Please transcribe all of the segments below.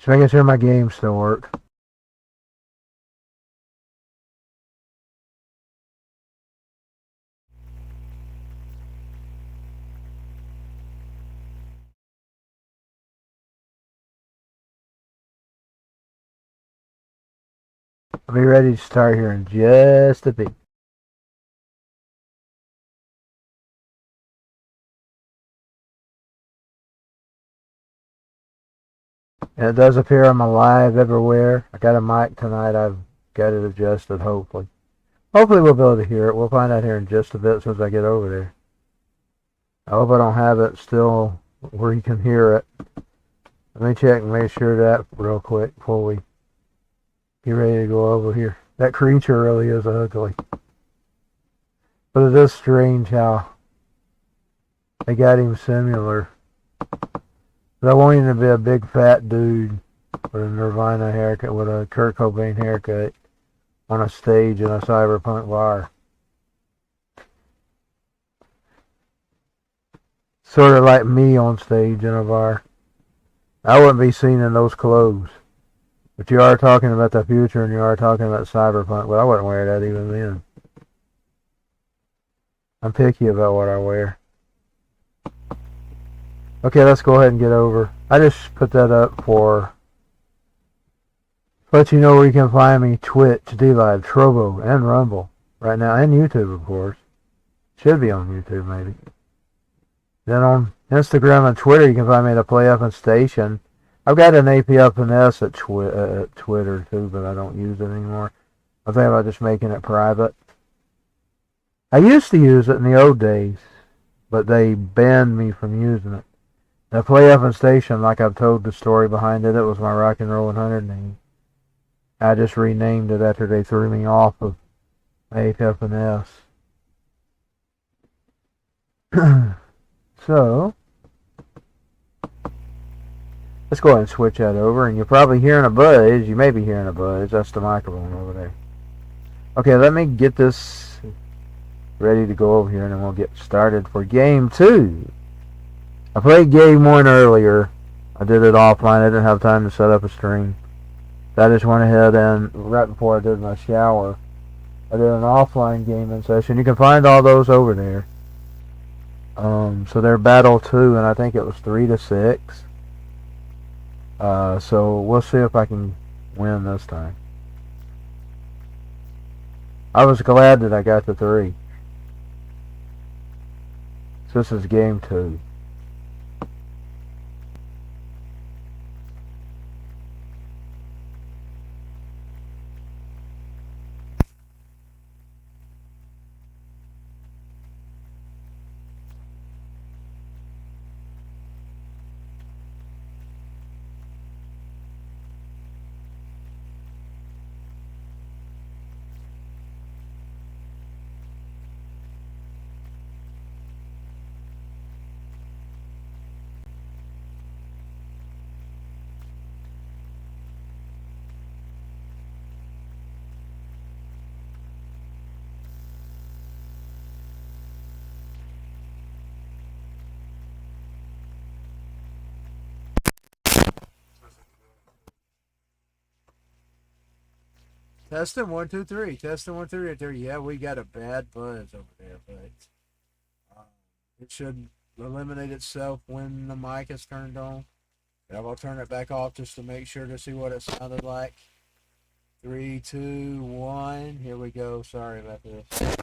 Just making sure my games still work. I'll be ready to start here in just a bit. And it does appear on my live everywhere. I got a mic tonight. I've got it adjusted, hopefully. Hopefully we'll be able to hear it. We'll find out here in just a bit as soon as I get over there. I hope I don't have it still where you can hear it. Let me check and make sure that real quick before we get ready to go over here. That creature really is ugly. But it is strange how they got him similar. But I want him to be a big fat dude with a Nirvana haircut, with a Kurt Cobain haircut on a stage in a cyberpunk bar. Sort of like me on stage in a bar. I wouldn't be seen in those clothes. But you are talking about the future and you are talking about cyberpunk, but I wouldn't wear that even then. I'm picky about what I wear. Okay, let's go ahead and get over. I just put that up for let you know where you can find me: Twitch, DLive, Trovo, and Rumble right now, and YouTube, of course. Should be on YouTube, maybe. Then on Instagram and Twitter, you can find me at a Play Up and Station. I've got an apfns at Twitter too, but I don't use it anymore. I think about just making it private. I used to use it in the old days, but they banned me from using it. The Play Up and Station, like I've told the story behind it, it was my Rock and Roll 100 name. I just renamed it after they threw me off of ATL. So, let's go ahead and switch that over, and you're probably hearing a buzz. You may be hearing a buzz. That's the microphone over there. Okay, let me get this ready to go over here, and then we'll get started for Game 2. I played Game 1 earlier. I did it offline. I didn't have time to set up a stream. So I just went ahead and, right before I did my shower, I did an offline gaming session. You can find all those over there. So they're Battle 2, and I think it was 3-6. So we'll see if I can win this time. I was glad that I got the 3. So this is Game 2. Testing 1 2 3. Testing 1 2 3. Yeah, we got a bad buzz over there, but it should eliminate itself when the mic is turned on. And I'll turn it back off just to make sure to see what it sounded like. 3 2 1. Here we go. Sorry about this.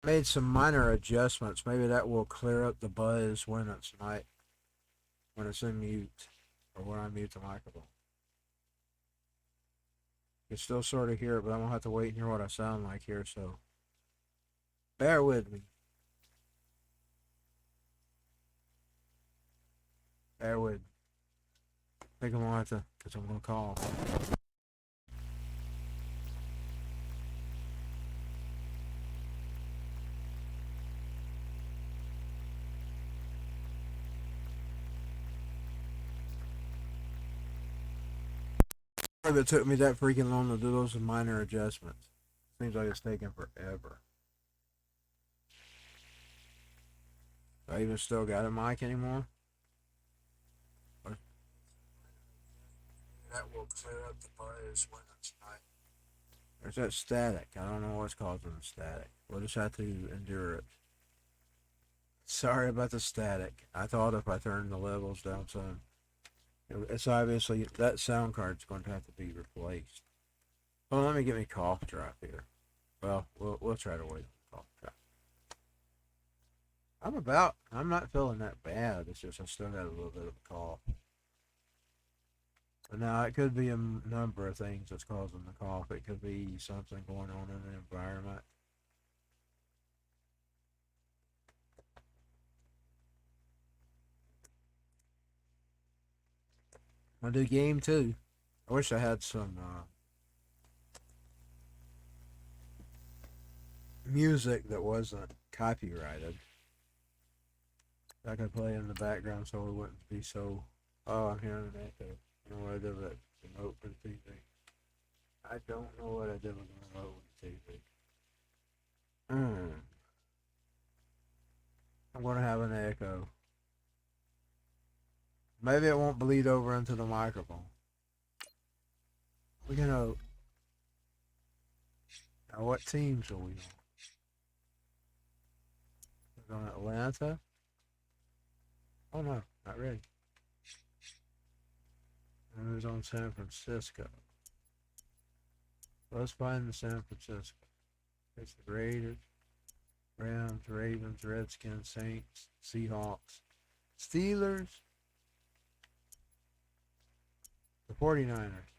Made some minor adjustments. Maybe that will clear up the buzz when it's in mute, or when I mute the microphone. You can still sort of hear it, but I'm gonna have to wait and hear what I sound like here. So bear with me. Bear with me. I think I'm gonna have to, because I'm gonna call. If it took me that freaking long to do those minor adjustments. Seems like it's taking forever. Do I even still got a mic anymore? That will clear up the buzz when it's not. There's that static. I don't know what's causing the static. We'll just have to endure it. Sorry about the static. I thought if I turned the levels down some, it's obviously that sound card's going to have to be replaced. Well, let me get me cough drop here. Well, we'll try to wait on cough drop. I'm not feeling that bad. It's just I still got a little bit of a cough. But now it could be a number of things that's causing the cough. It could be something going on in the environment. I'm gonna do game 2. I wish I had some music that wasn't copyrighted. I could play in the background so it wouldn't be so. Oh, I'm hearing an echo. You know what I did with the remote for the TV? I don't know what I did with the remote with the TV. I'm gonna have an echo. Maybe it won't bleed over into the microphone. We're gonna. Now, what teams are we on? We're on Atlanta. Oh no, not really. And it was on San Francisco. Let's find the San Francisco. It's the Raiders, Rams, Ravens, Redskins, Saints, Seahawks, Steelers, the 49ers.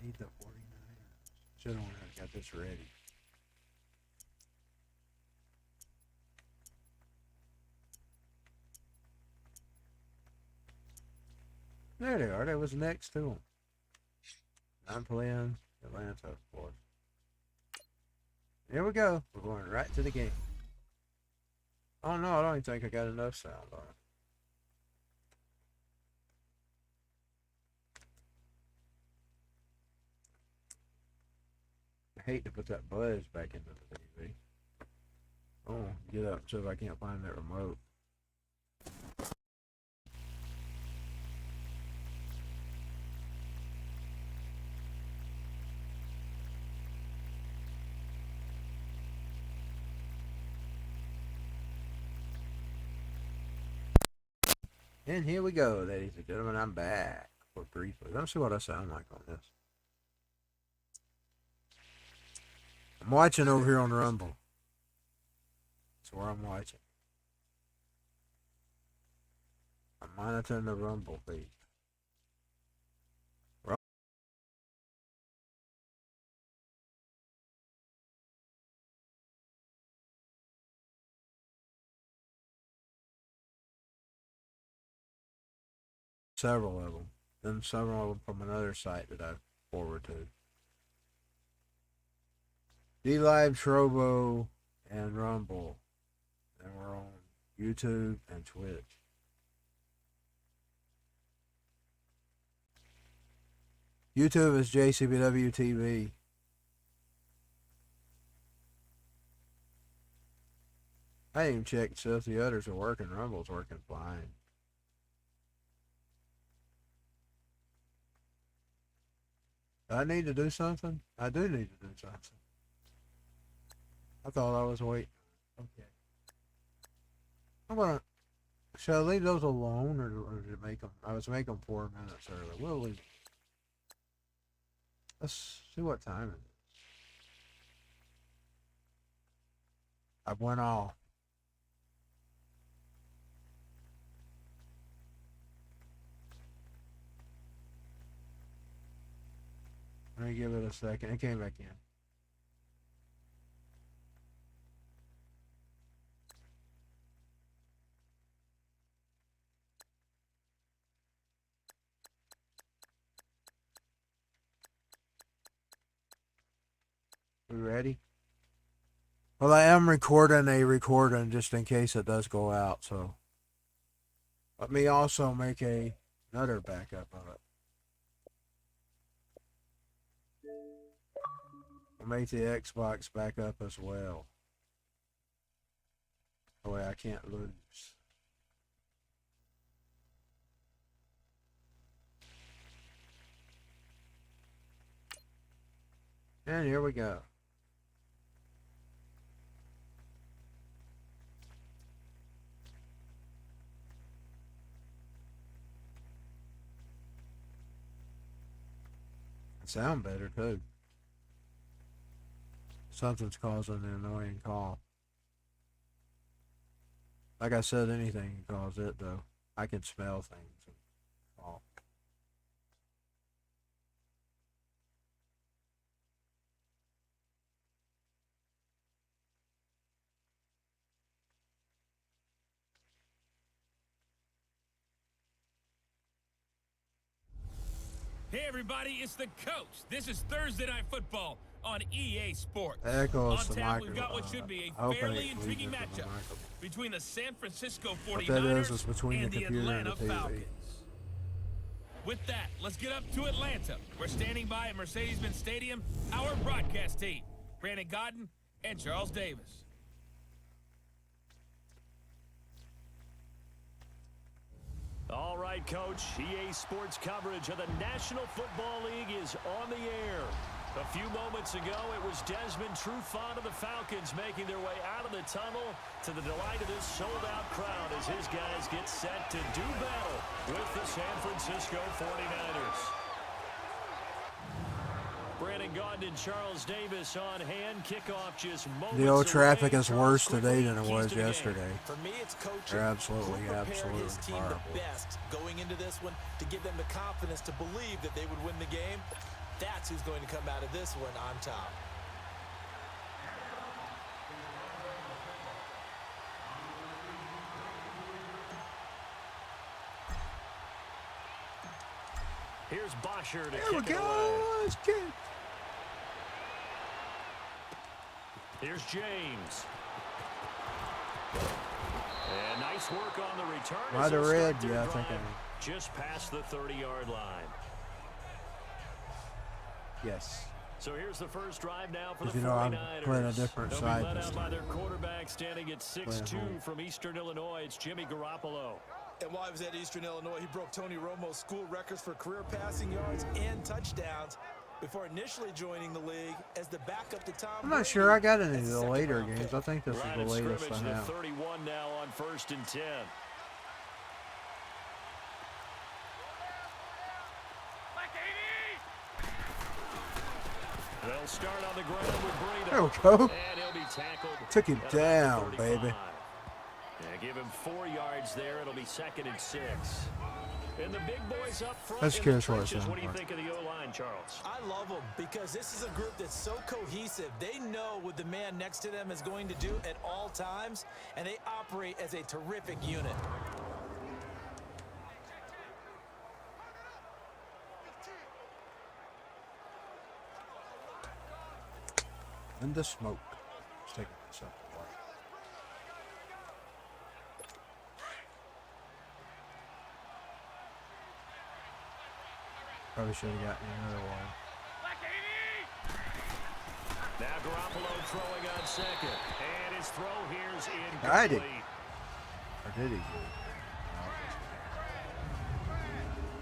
Need the 49ers. Should have got this ready. There they are. That was next to them. I'm playing Atlanta, of course. Here we go. We're going right to the game. Oh no, I don't even think I got enough sound on it. I hate to put that buzz back into the TV. Oh, get up so if I can't find that remote. And here we go, ladies and gentlemen. I'm back for briefly. Let me see what I sound like on this. I'm watching over here on Rumble. That's where I'm watching. I'm monitoring the Rumble feed. Several of them. Then several of them from another site that I forward to. D-Live, Trovo, and Rumble. And we're on YouTube and Twitch. YouTube is JCBW TV. I didn't even check to see if the others are working. Rumble's working fine. Do I need to do something? I do need to do something. I thought I was waiting. Okay. I'm gonna. Should I leave those alone or make them? I was making them 4 minutes early. We'll leave. Let's see what time it is. I went off. Let me give it a second. It came back in. We ready? Well, I am recording a recording just in case it does go out, so let me also make another backup of it. I'll make the Xbox backup as well. That way I can't lose. And here we go. Sound better too. Something's causing an annoying call. Like I said, anything can cause it though. I can smell things and call. Hey everybody, it's the coach. This is Thursday Night Football on EA Sports. Echoes on the tap, we've got what should be a fairly intriguing matchup between the San Francisco 49ers and the Atlanta Falcons. With that, let's get up to Atlanta. We're standing by at Mercedes-Benz Stadium, our broadcast team, Brandon Godden and Charles Davis. All right, Coach. EA Sports coverage of the National Football League is on the air. A few moments ago, it was Desmond Trufant of the Falcons making their way out of the tunnel to the delight of this sold-out crowd as his guys get set to do battle with the San Francisco 49ers. Brandon Gaudin and Charles Davis on hand. Kickoff just moments The old traffic away. is worse today than it was yesterday. For me, it's coaching. They're absolutely his team horrible. the best going into this one to give them the confidence to believe that they would win the game. That's who's going to come out of this one on top. Here's Bosher to There kick we it go. away. Let's kick. Here's James. And nice work on the return. Might have read, yeah, I drive think I just past the 30-yard line. Yes. So here's the first drive now for the 49ers. You know, I'm playing a different They'll side be led this out by time. their quarterback standing at 6'2" from Eastern Illinois. It's Jimmy Garoppolo. And while he was at Eastern Illinois, he broke Tony Romo's school records for career passing yards and touchdowns before initially joining the league as the backup to Tom I'm not sure I got any of the later games. I think this is Line the of latest I scrimmage to have. 31 now on 1st and 10. They'll start on the ground with Breida. There we go. And he'll be tackled. Took him at down, about the 35. baby. Yeah, give him 4 yards there. It'll be 2nd and 6. And the big boys up front. Let's in hear the what it trenches. sounds What do you like. think of the O-line, Charles? I love them because this is a group that's so cohesive. They know what the man next to them is going to do at all times, and they operate as a terrific unit. In the smoke. Let's take this up. Probably should have gotten another one. Now Garoppolo throwing on second. And his throw here's incomplete. Got it. Or did he?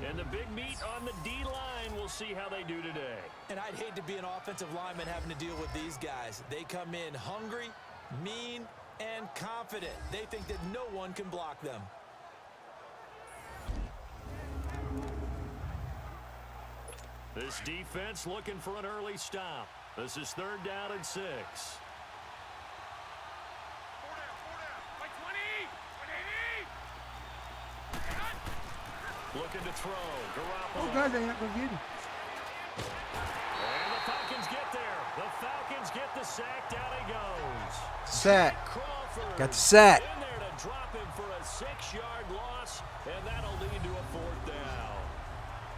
And the big meat on the D-line. We'll see how they do today. And I'd hate to be an offensive lineman having to deal with these guys. They come in hungry, mean, and confident. They think that no one can block them. The This defense looking for an early stop. This is 3rd down and 6. Looking to throw. Garoppolo. Oh, God, they're not going to get him. And the Falcons get there. The Falcons get the sack. Down he goes. Sack. Crawford Got the sack. in there to drop him for a 6-yard loss, and that'll lead to a 4th down.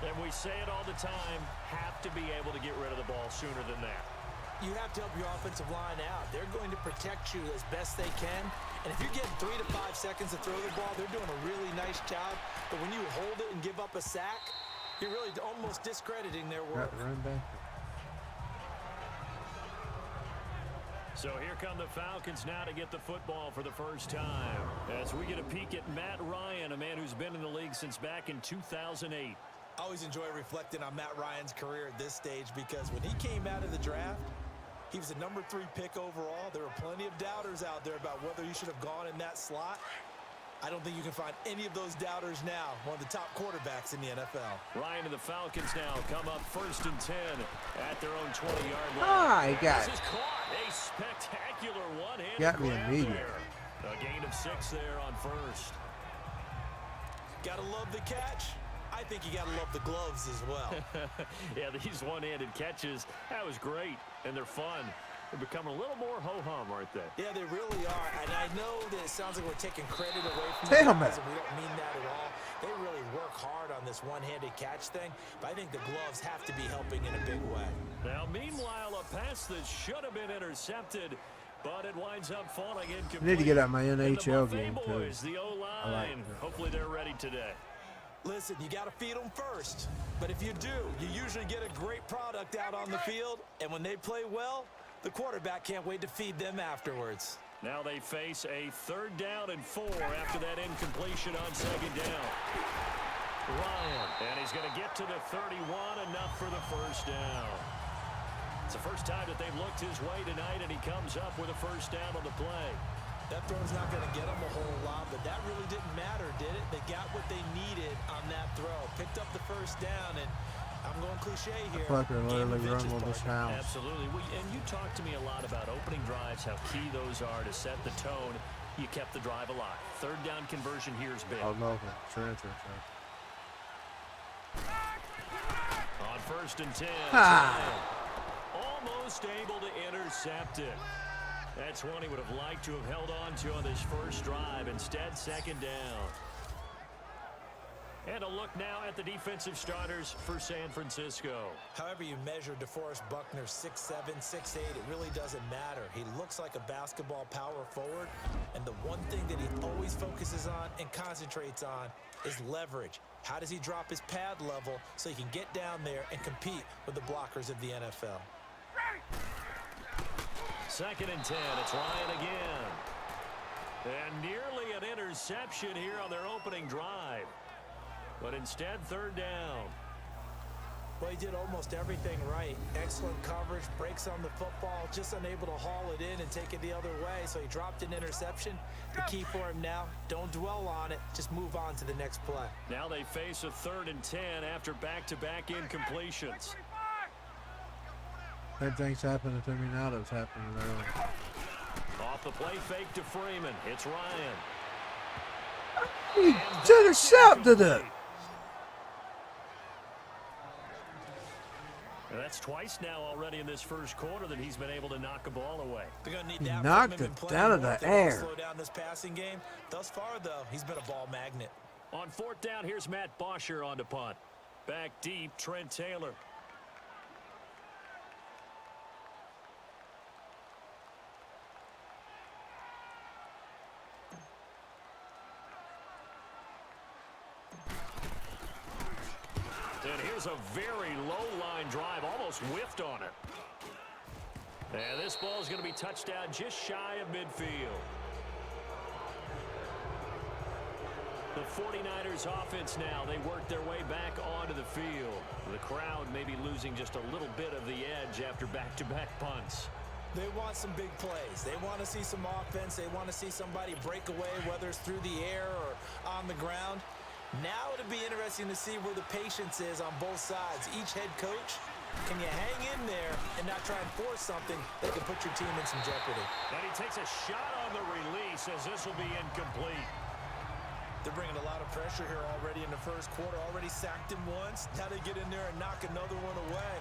And we say it all the time, have to be able to get rid of the ball sooner than that. You have to help your offensive line out. They're going to protect you as best they can. And if you're getting 3 to 5 seconds to throw the ball, they're doing a really nice job. But when you hold it and give up a sack, you're really almost discrediting their work. Run back. So here come the Falcons now to get the football for the first time. As we get a peek at Matt Ryan, a man who's been in the league since back in 2008. I always enjoy reflecting on Matt Ryan's career at this stage because when he came out of the draft, he was a number 3 pick overall. There were plenty of doubters out there about whether he should have gone in that slot. I don't think you can find any of those doubters now. One of the top quarterbacks in the NFL. Ryan and the Falcons now come up 1st and 10 at their own 20-yard line. Ah, he got This it. is caught. A spectacular one-handed Got me grab immediately. there. A gain of 6 there on 1st. Gotta love the catch. I think you gotta love the gloves as well. Yeah, these one-handed catches, that was great, and they're fun. They're becoming a little more ho-hum, aren't they? Yeah, they really are. And I know that it sounds like we're taking credit away from Damn the guys, it. and we don't mean that at all. They really work hard on this one-handed catch thing, but I think the gloves have to be helping in a big way. Now, meanwhile, a pass that should have been intercepted, but it winds up falling incomplete. I need to get out my And the NHL Buffet game, too. boys, the O-line. Hopefully they're ready today. Listen, you got to feed them first. But if you do, you usually get a great product out on the field. And when they play well, the quarterback can't wait to feed them afterwards. Now they face a 3rd down and 4 after that incompletion on 2nd down. Ryan, and he's going to get to the 31, enough for the 1st down. It's the first time that they've looked his way tonight, and he comes up with a 1st down on the play. That throw's not going to get them a whole lot, but that really didn't matter, did it? They got what they needed on that throw. Picked up the 1st down, and I'm going cliche here. Fucker literally Game of inches, rumbled this partner. house. Absolutely. And you talked to me a lot about opening drives, how key those are to set the tone. You kept the drive alive. 3rd down conversion here is big. Oh, no. Transfer. On 1st and 10. Ah. Almost able to intercept it. That's one he would have liked to have held on to on this first drive. Instead, 2nd down. And a look now at the defensive starters for San Francisco. However you measure DeForest Buckner, 6'7", 6'8", it really doesn't matter. He looks like a basketball power forward, and the one thing that he always focuses on and concentrates on is leverage. How does he drop his pad level so he can get down there and compete with the blockers of the NFL? 2nd and 10. It's Ryan again. And nearly an interception here on their opening drive. But instead, 3rd down. Well, he did almost everything right. Excellent coverage, breaks on the football, just unable to haul it in and take it the other way. So he dropped an interception. The key for him now, don't dwell on it. Just move on to the next play. Now they face a 3rd and 10 after back-to-back incompletions. That thing's happening to me now that's happening earlier. Off the play fake to Freeman. It's Ryan. He intercepted it. And that's twice now already in this first quarter that he's been able to knock a ball away. They're going to need He that knocked from him it and out of playing the more if they want to air. Slow down this passing game. Thus far, though, he's been a ball magnet. On 4th down, here's Matt Bosher on to punt. Back deep, Trent Taylor. And here's a very low-line drive, almost whiffed on it. And this ball is going to be touched down just shy of midfield. The 49ers offense now, they work their way back onto the field. The crowd may be losing just a little bit of the edge after back-to-back punts. They want some big plays. They want to see some offense. They want to see somebody break away, whether it's through the air or on the ground. Now it'll be interesting to see where the patience is on both sides. Each head coach, can you hang in there and not try and force something that can put your team in some jeopardy? And he takes a shot on the release as this will be incomplete. They're bringing a lot of pressure here already in the first quarter. Already sacked him once. Now they get in there and knock another one away.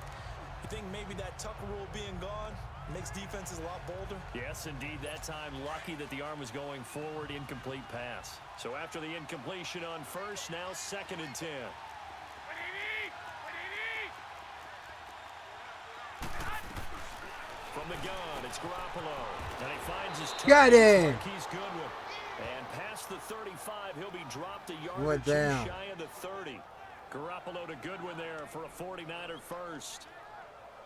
You think maybe that Tucker rule being gone makes defenses a lot bolder? Yes, indeed. That time, lucky that the arm was going forward. Incomplete pass. So after the incompletion on first, now 2nd and 10. From the gun, it's Garoppolo. And he finds his target. Got him. He's Goodwin. And past the 35, he'll be dropped a yard Went or two down. shy of the 30. Garoppolo to Goodwin there for a 49er first.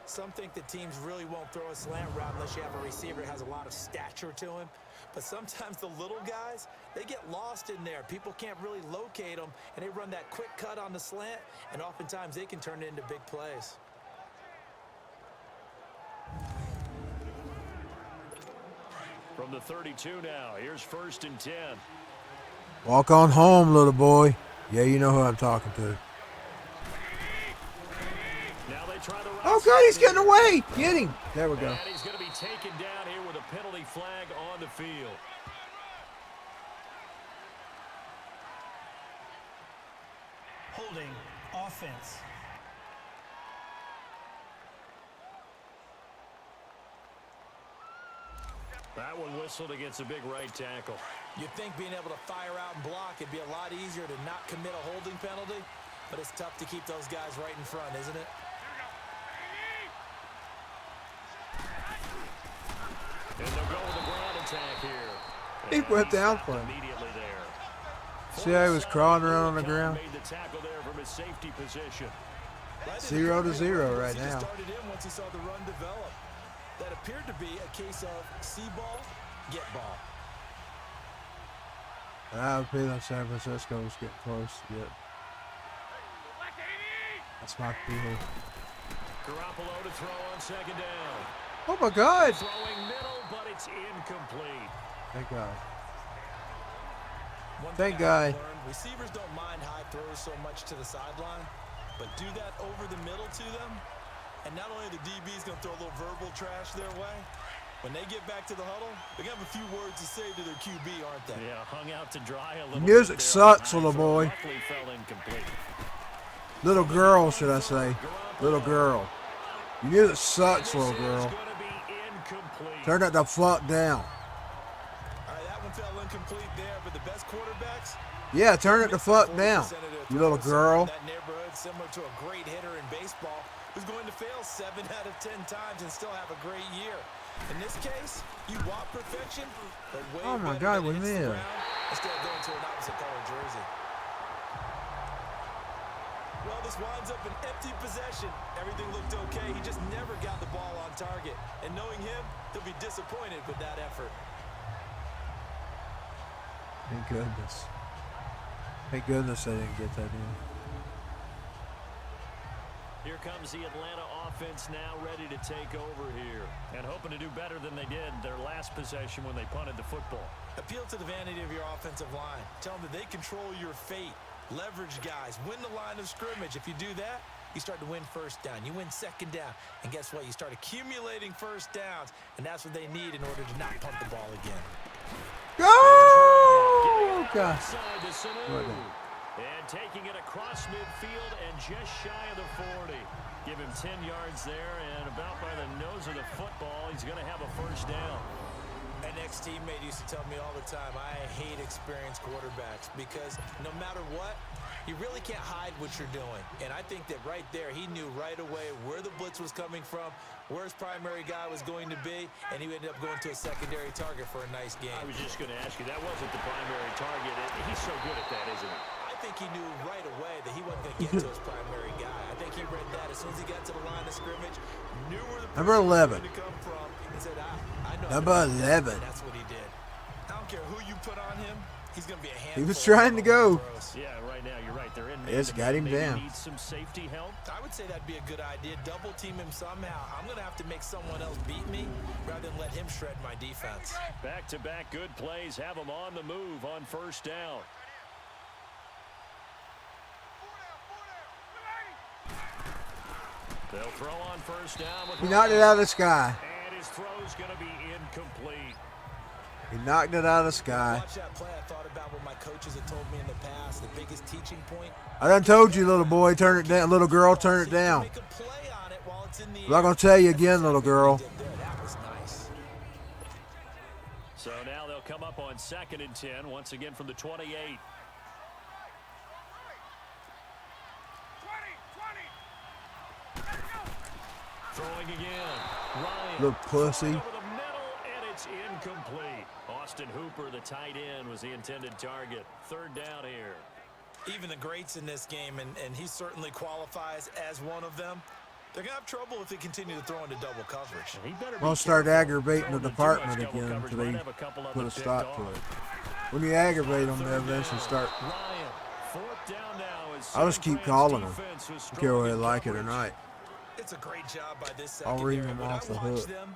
Some think the teams really won't throw a slant route unless you have a receiver that has a lot of stature to him. But sometimes the little guys, they get lost in there. People can't really locate them, and they run that quick cut on the slant, and oftentimes they can turn it into big plays. From the 32 now, here's 1st and 10. Walk on home, little boy. Yeah, you know who I'm talking to. Now they try the right Oh, God, he's side getting here. away. Get him. There we go. And he's going to be taken down here with a penalty flag on the field. Holding offense. That one whistled against a big right tackle. You'd think being able to fire out and block it'd be a lot easier to not commit a holding penalty, but it's tough to keep those guys right in front, isn't it? And they'll go with the ground attack here. He And went down stopped for him. immediately there. See how he was crawling around on the ground? Made the tackle there from his safety position. 0-0 right He now. just started in once he saw the run develop. That appeared to be a case of see ball, get ball. I have a feeling San Francisco's getting close yet. That's my feeling. Garoppolo to throw on 2nd down. Oh my God! Throwing middle, but it's incomplete. Thank God. One Thank thing I've God. learned, receivers don't mind high throws so much to the sideline, but do that over the middle to them, and not only the DB's going to throw a little verbal trash their way, when they get back to the huddle, they're going to have a few words to say to their QB, aren't they? Yeah, hung out to dry a little Music bit there. sucks, High little throw boy. luckily fell incomplete. Little girl, should I say? Little girl. Your music sucks, little girl. This is going to be incomplete. Turn that the fuck down. All right, that one fell incomplete there, but the best quarterbacks, Yeah, turn it the fuck down. You little girl. that neighborhood, similar to a great hitter in baseball, who's going to fail 7 out of 10 times and still have a great year. In this case, you want perfection, but way Oh my better God, than we hits the missed. ground instead of going to an opposite color jersey. Well, this winds up an empty possession. Everything looked okay. He just never got the ball on target. And knowing him, he'll be disappointed with that effort. Thank goodness. Thank goodness I didn't get that in. Here comes the Atlanta offense now ready to take over here and hoping to do better than they did their last possession when they punted the football. Appeal to the vanity of your offensive line. Tell them that they control your fate. Leverage guys. Win the line of scrimmage. If you do that, you start to win first down. You win 2nd down. And guess what? You start accumulating first downs. And that's what they need in order to not punt the ball again. Go! God. Outside to Sanu. Well done. And taking it across midfield and just shy of the 40. Give him 10 yards there, and about by the nose of the football, he's going to have a first down. An ex-teammate used to tell me all the time, I hate experienced quarterbacks because no matter what, you really can't hide what you're doing. And I think that right there, he knew right away where the blitz was coming from, where his primary guy was going to be, and he ended up going to a secondary target for a nice game. I was just going to ask you, that wasn't the primary target. He's so good at that, isn't he? I think he knew right away that he wasn't going to get to his primary guy. I think he read that as soon as he got to the line of scrimmage, knew where the Number pressure was 11. going to come from, and said, I know. Number 11. And that's what he did. I don't care who you put on him. He's going to be a handful. He was trying to go. Yeah, right now, you're right. They're in. It's got him Maybe down. Need some safety help. I would say that'd be a good idea. Double team him somehow. I'm going to have to make someone else beat me rather than let him shred my defense. Back-to-back good plays have them on the move on first down. They'll throw on first down with He knocked it out of the sky. and his throw's going to be incomplete. He knocked it out of the sky. Watch that play. I thought about what my coaches have told me in the past. The biggest teaching point. I done told you, little boy, turn it down. Little girl, turn it down. Make a play on it while it's in the I'm not going to tell you again, little girl. That was nice. So now they'll come up on 2nd and 10, once again from the 28. Throwing again. Ryan. Little pussy. Over the middle, and it's incomplete. Austin Hooper, the tight end, was the intended target. 3rd down here. Even the greats in this game, and he certainly qualifies as one of them, they're going to have trouble if they continue to throw into double coverage. He better be We'll start careful. aggravating the Throwing too department much double again coverage until might they have a couple of put them a picked stop to off. it. When you aggravate them, they 3rd eventually down. start. Ryan, 4th down now as I'll just San keep Fran's calling them. defense was Care strong whether they in like it or coverage. not. It's a great job by this I'll secondary. read them When off the I watch hook. them,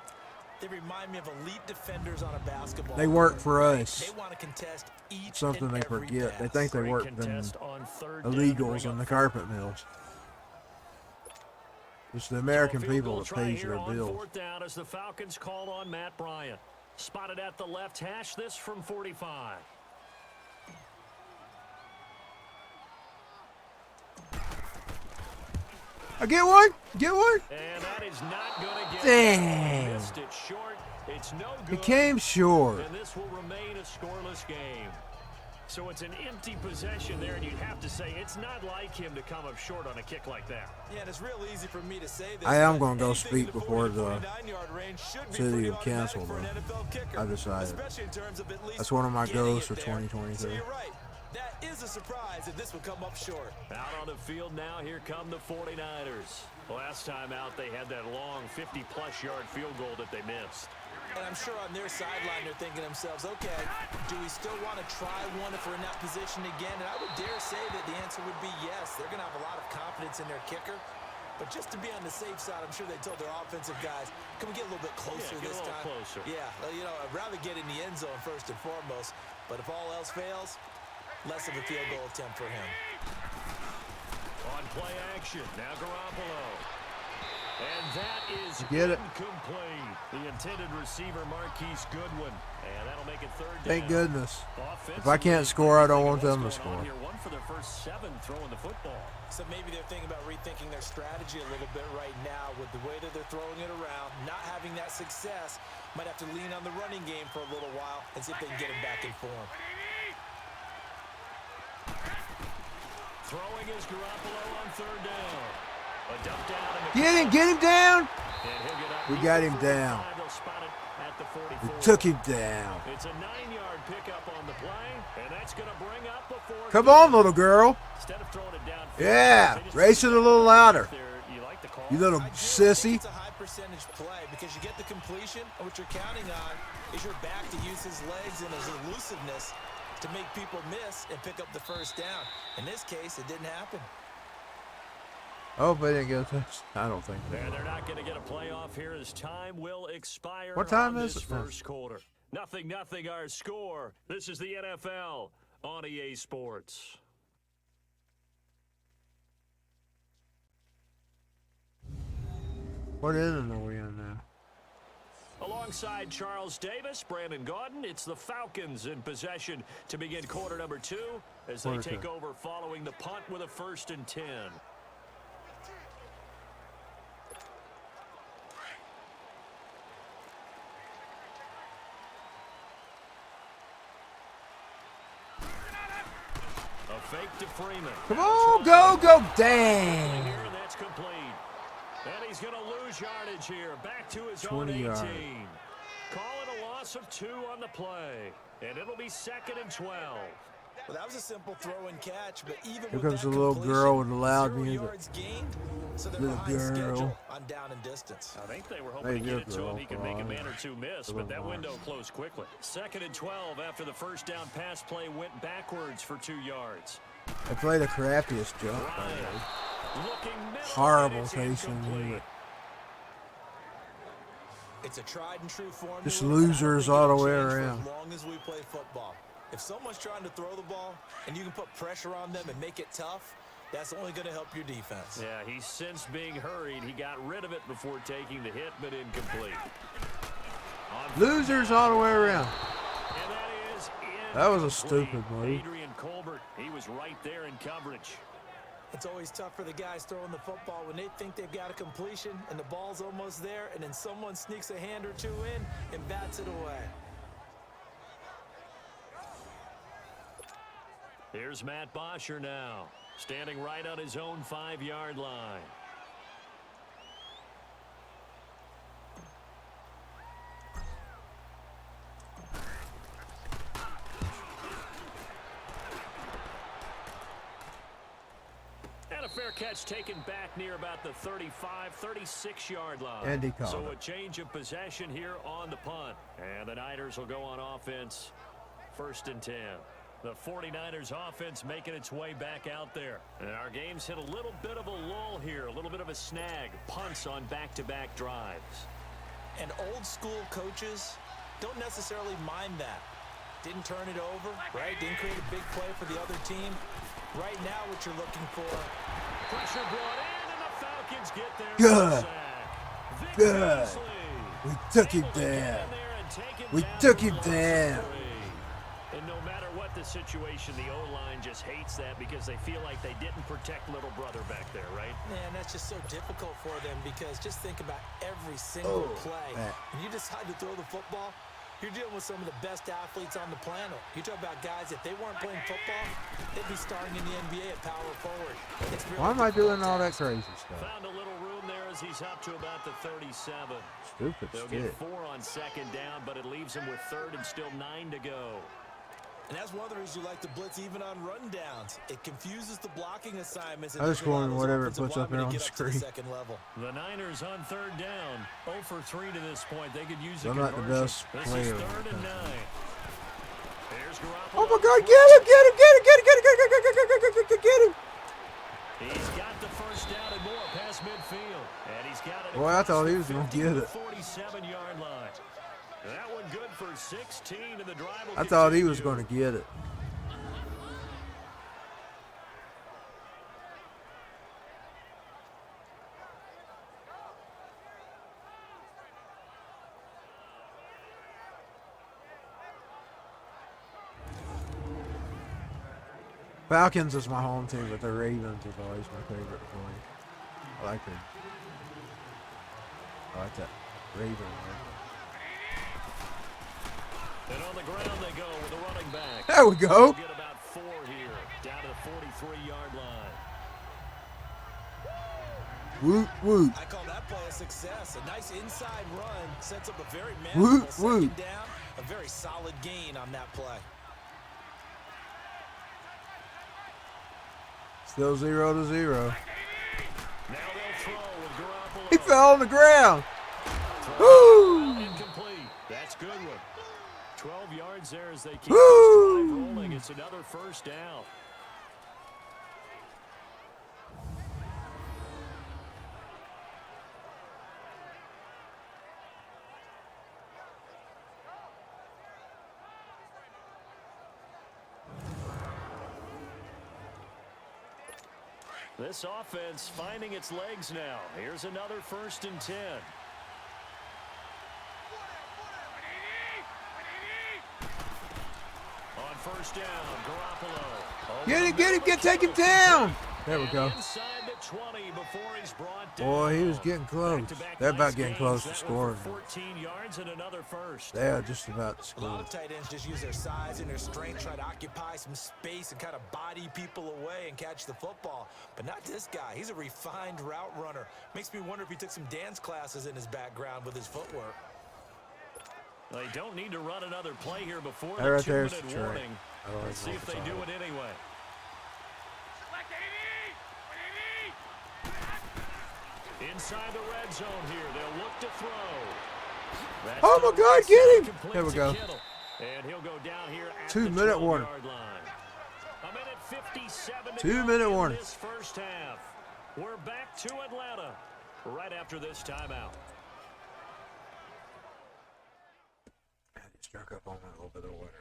they remind me of elite defenders on a basketball They work court. for us. They want to contest each Something and they every forget. They pass. think they Great work them contest on 3rd down to illegals bring in the up carpet mills. It's the So a American field people goal that try pays here their on bills. 4th down as the Falcons called on Matt Bryant. Spotted at the left hash, this from 45. I get one? Get one? And that is not going to get Dang. missed it short. It's no good. It came short. And this will remain a scoreless game. So it's an empty possession there, and you'd have to say it's not like him to come up short on a kick like that. Yeah, and it's real easy for me to say this. I am but going to go anything speak in the before 40 the 49-yard range should be city pretty of cancel, automatic for an NFL kicker, I decided. especially in terms of at least That's one of my getting goals it for there. 2023. So you're right. That is a surprise if this would come up short. Out on the field now, here come the 49ers. Last time out, they had that long 50-plus yard field goal that they missed. And I'm sure on their sideline they're thinking to themselves, okay, do we still want to try one if we're in that position again? And I would dare say that the answer would be yes. They're going to have a lot of confidence in their kicker. But just to be on the safe side, I'm sure they told their offensive guys, can we get a little bit closer Get a this little time? closer. Yeah, well, you know, I'd rather get in the end zone first and foremost. But if all else fails, less of a field goal attempt for him. On play action, now Garoppolo. And that is Get it. incomplete. The intended receiver, Marquise Goodwin. And that'll make it 3rd down. Thank goodness. Offensively, If I can't score, I don't want what's them to going score. on here. 1 for their first 7 throwing the football. So maybe they're thinking about rethinking their strategy a little bit right now with the way that they're throwing it around. Not having that success, might have to lean on the running game for a little while and see if they can get him back in form. Throwing is Garoppolo on 3rd down. A dump down in the Get him down. and he'll get up. We got him down. They'll spot it at the 44. We took him down. It's a 9-yard pickup on the play, and that's going to bring up a 4th Come down. on, little girl. Instead of throwing it downfield, Yeah, they just race it a little louder. You like the call? You little I do. I sissy. think it's a high percentage play because you get the completion, and what you're counting on is your back to use his legs and his elusiveness to make people miss and pick up the first down. In this case, it didn't happen. Oh, they didn't get a touch. I don't think they They're did. not going to get a playoff here as time will expire. What time on is this it? first quarter? 0-0 our score. This is the NFL on EA Sports. What inning are we in now? Alongside Charles Davis, Brandon Gaudin, it's the Falcons in possession to begin quarter number 2 as they Quarter take two. over following the punt with a 1st and 10. A fake to Freeman. Come on, go, dang. Here, that's complete. And he's going to lose yardage here. Back to his 20 own 18. yards. Call it a loss of 2 on the play. And it'll be 2nd and 12. Well, that was a simple throw and catch, but even Here with comes that the little completion, girl with the loud 0 music. yards gained, so they're Little behind girl. schedule on down and distance. I think they were Hey, hoping to get good it to him. girl, He could make a Fran. man or 2 miss, Good but that one. window closed quickly. 2nd and 12 after the first down pass play went backwards for 2 yards. They play the craftiest jump. by the Ryan way. looking middle, Horrible and it's tasting incomplete. music. It's a tried and true formula. Just and I don't losers think all it'll the way change for around. As long as we play football. If someone's trying to throw the ball and you can put pressure on them and make it tough, That's only going to help your defense. Yeah, he's since being hurried. He got rid of it before taking the hit, but incomplete. Losers all the way around. And that is That was a incomplete. stupid move. Adrian Colbert, he was right there in coverage. It's always tough for the guys throwing the football when they think they've got a completion and the ball's almost there, and then someone sneaks a hand or two in and bats it away. Here's Matt Bosher now, standing right on his own 5-yard line. And a fair catch taken back near about the 35, 36-yard line. And he caught So it. a change of possession here on the punt. And the Niners will go on offense, 1st and 10. The 49ers offense making its way back out there. And our game's hit a little bit of a lull here, a little bit of a snag. Punts on back-to-back drives. And old school coaches don't necessarily mind that. Didn't turn it over, right? Didn't create a big play for the other team. Right now what you're looking for. Pressure brought in, and the Falcons get there. Good. Vic Good. Beasley We took him able to get down. in there and take him We down took for him loss down. of 3. And no matter what the situation, the O-line just hates that because they feel like they didn't protect little brother back there, right? Man, that's just so difficult for them because just think about every single play. man. When you decide to throw the football, you're dealing with some of the best athletes on the planet. You talk about guys, if they weren't playing football, they'd be starting in the NBA at power forward. It's really Why am I difficult doing all that task. crazy stuff? Found a little room there as he's up to about the 37. Stupid They'll shit. get 4 on 2nd down, but it leaves them with 3rd and still 9 to go. And that's one of the reasons you like to blitz even on rundowns. It confuses the blocking assignments. And I just doesn't allow want those whatever it offensive puts up linemen there on to the get up to the screen. second level. The Niners on 3rd down. 0 for 3 to this point. They could use a I'm not the conversion. best This player is in the 3rd and 9. country. There's Garoppolo. Oh my God! Get him! Get him! Get him! Get him! Get him! Get him! Get him! Get him! Get him! He's got the 1st down and more past midfield. And he's got it. Boy, I thought he was going gonna get it. 47-yard line. That one good for 16, and the drive will I thought he was continue. going to get it. Falcons is my home team, but the Ravens is always my favorite play. I like them. I like that Raven. Man. And on the ground they go with the running back. There we go. We'll get about 4 here, down to the 43-yard line. Woot woot. I call that play a success. A nice inside run sets up a very Woot, manageable woot. second down. A very solid gain on that play. Still 0-0. Now they'll throw with Garoppolo. He fell on the ground. Throw Woo! incomplete. That's good one. 12 yards there as they keep Woo! this drive rolling. It's another 1st down. This offense finding its legs now. Here's another 1st and 10. On 1st down, Garoppolo. Get him, take him down. There we go. Inside the 20 before he's brought down. Boy, he was getting close. Back-to-back They're about nice getting gains. close to That scoring. one for 14 yards and another 1st. They're just about to A score. lot of tight ends just use their size and their strength, try to occupy some space and kind of body people away and catch the football. But not this guy. He's a refined route runner. Makes me wonder if he took some dance classes in his background with his footwork. They don't need to run another play here before That the right there's 2-minute the tray. warning. I don't Let's see know if if they it's do on. it anyway. Inside the red zone here. They'll look to throw. That's Oh my to God, Rice, get him! complete There we to go. Kittle. And he'll go down here at 2-minute the warning. 12-yard line. A minute 57 to 2-minute go in warning. this 1st half. We're back to Atlanta right after this timeout. He struck up on a little bit of water.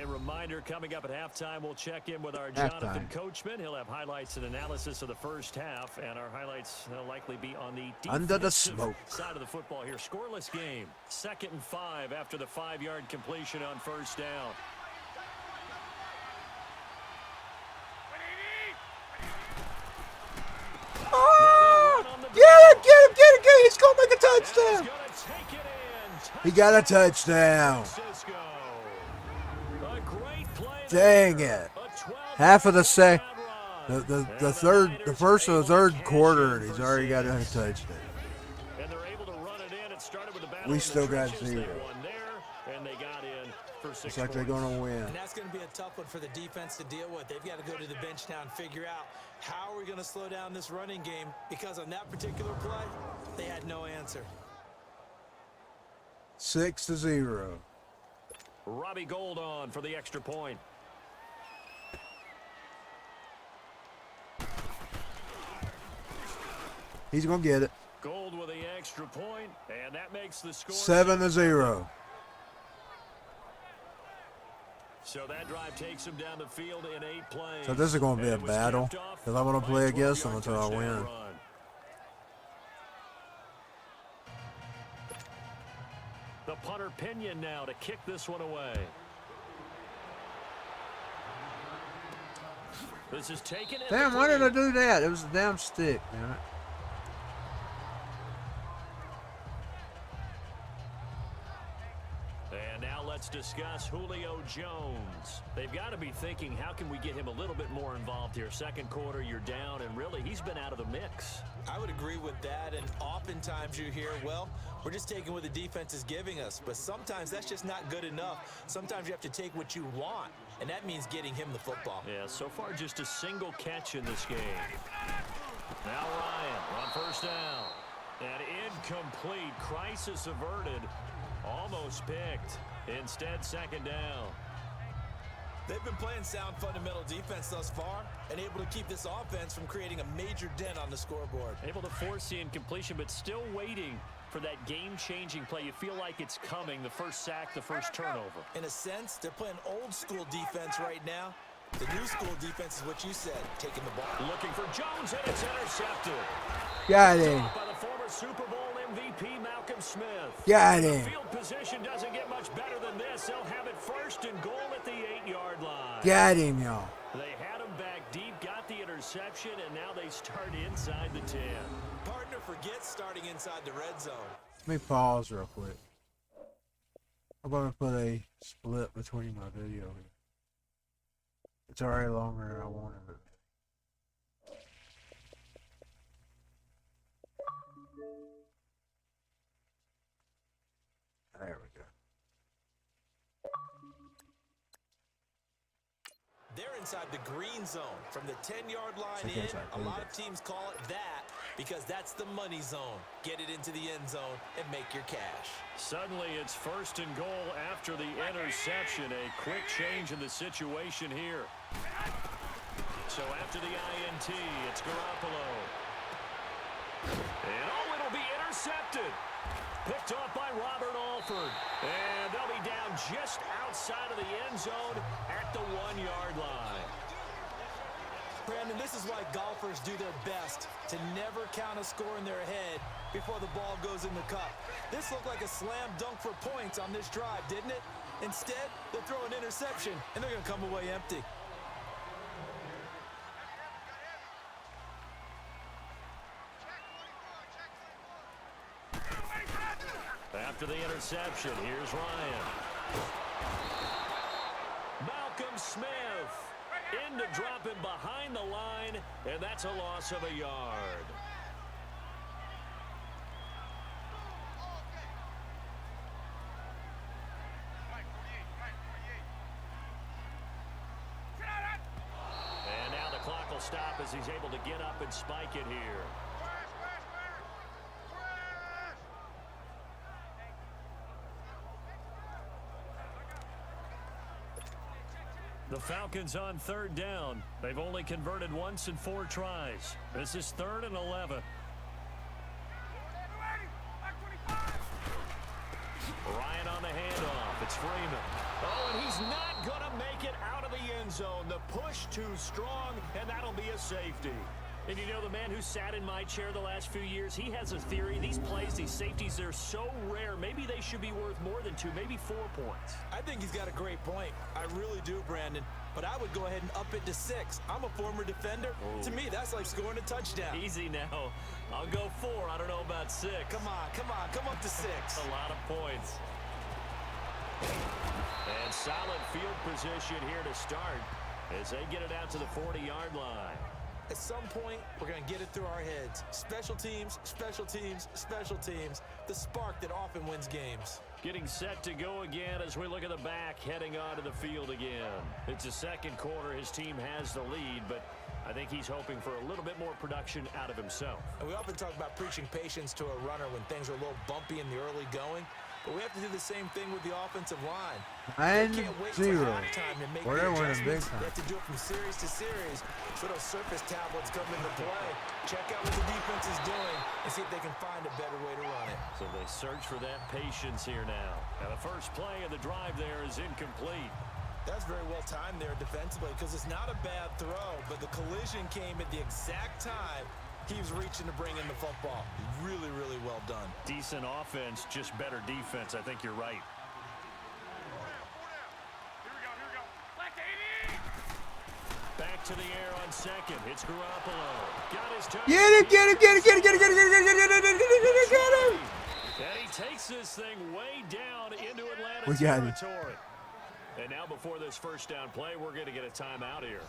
A reminder coming up at halftime, we'll check in with our Jonathan Coachman. He'll have highlights and analysis of the first half, and our highlights will likely be on the under the smoke side of the football here. Scoreless game. 2nd and 5 after the 5-yard completion on first down. Oh! Get him! He's going to make a touchdown! He got a touchdown. Dang it. Half of the first of the third quarter, and he's already got a touchdown. And they're able to run it in. It started with the battle. We still got 0. They won there, and they got in for 6 Looks like they're going to win. And that's going to be a tough one for the defense to deal with. They've got to go to the bench now and figure out how are we going to slow down this running game, because on that particular play, they had no answer. 6-0. Robbie Gould on for the extra point. He's going to get it. Gould with the extra point, and that makes the score 7-0. So that drive takes him down the field in 8 plays. So this is going to be a battle, because I'm going to play against them until I win. The punter Pinion now to kick this one away. This is taken. Damn, why did I do that? It was a damn stick, damn it. And now let's discuss Julio Jones. They've got to be thinking, how can we get him a little bit more involved here? Second quarter, you're down, and really, he's been out of the mix. I would agree with that, and oftentimes you hear, well, we're just taking what the defense is giving us, but sometimes that's just not good enough. Sometimes you have to take what you want, and that means getting him the football. Yeah, so far just a single catch in this game. Now Ryan on first down. And incomplete. Crisis averted. Almost picked. Instead, second down. They've been playing sound fundamental defense thus far and able to keep this offense from creating a major dent on the scoreboard. Able to force the incompletion, but still waiting for that game-changing play. You feel like it's coming, the first sack, the first turnover. In a sense, they're playing old-school defense right now. The new school defense is what you said, taking the ball. Looking for Jones, and it's intercepted. Got him. By the former Super Bowl MVP, Malcolm Smith. Got him. The field position doesn't get much better than this. They'll have it first and goal at the 8-yard line. Got him, y'all. They had him back deep, got the interception, and now they start inside the 10. Partner forgets starting inside the red zone. Let me pause real quick. I'm going to put a split between my video here. It's already longer than I wanted it. There we go. They're inside the green zone. From the 10-yard line in, a lot of teams call it that because that's the money zone. Get it into the end zone and make your cash. Suddenly it's first and goal after the interception. A quick change in the situation here. So after the INT, it's Garoppolo. And it'll be intercepted. Picked off by Robert Alford. And they'll be down just outside of the end zone at the 1-yard line. Brandon, this is why golfers do their best to never count a score in their head before the ball goes in the cup. This looked like a slam dunk for points on this drive, didn't it? Instead, they throw an interception, and they're going to come away empty. After the interception, here's Ryan. Malcolm Smith in to drop him behind the line, and that's a loss of a yard. And now the clock will stop as he's able to get up and spike it here. The Falcons on third down. They've only converted once in 4 tries. This is 3rd and 11. Ryan on the handoff. It's It's Freeman. Oh, and he's not going to make it out of the end zone. The push too strong, and that'll be a safety. And you know, the man who sat in my chair the last few years, he has a theory. These plays, these safeties, they're so rare. Maybe they should be worth more than 2, maybe 4 points. I think he's got a great point. I really do, Brandon. But I would go ahead and up it to 6. I'm a former defender. Oh. To me, that's like scoring a touchdown. Easy now. I'll go 4. I don't know about 6. Come on. Come up to 6. A lot of points. And solid field position here to start as they get it out to the 40-yard line. At some point, we're going to get it through our heads. Special teams, special teams, special teams. The spark that often wins games. Getting set to go again as we look at the back, heading onto the field again. It's the second quarter. His team has the lead, but I think he's hoping for a little bit more production out of himself. And we often talk about preaching patience to a runner when things are a little bumpy in the early going. But we have to do the same thing with the offensive line. 9-0. We're winning big time. They have to do it from series to series. So those surface tablets come into play. Check out what the defense is doing and see if they can find a better way to run it. So they search for that patience here now. And the first play of the drive there is incomplete. That's very well timed there defensively because it's not a bad throw, but the collision came at the exact time he was reaching to bring in the football. Really, really well done. Decent offense, just better defense. I think you're right. Back to the air on second. It's Garoppolo. Got his touch. Get him! And he takes this thing way down into Atlanta We got territory. And now before this first down play, we're going to get a timeout here.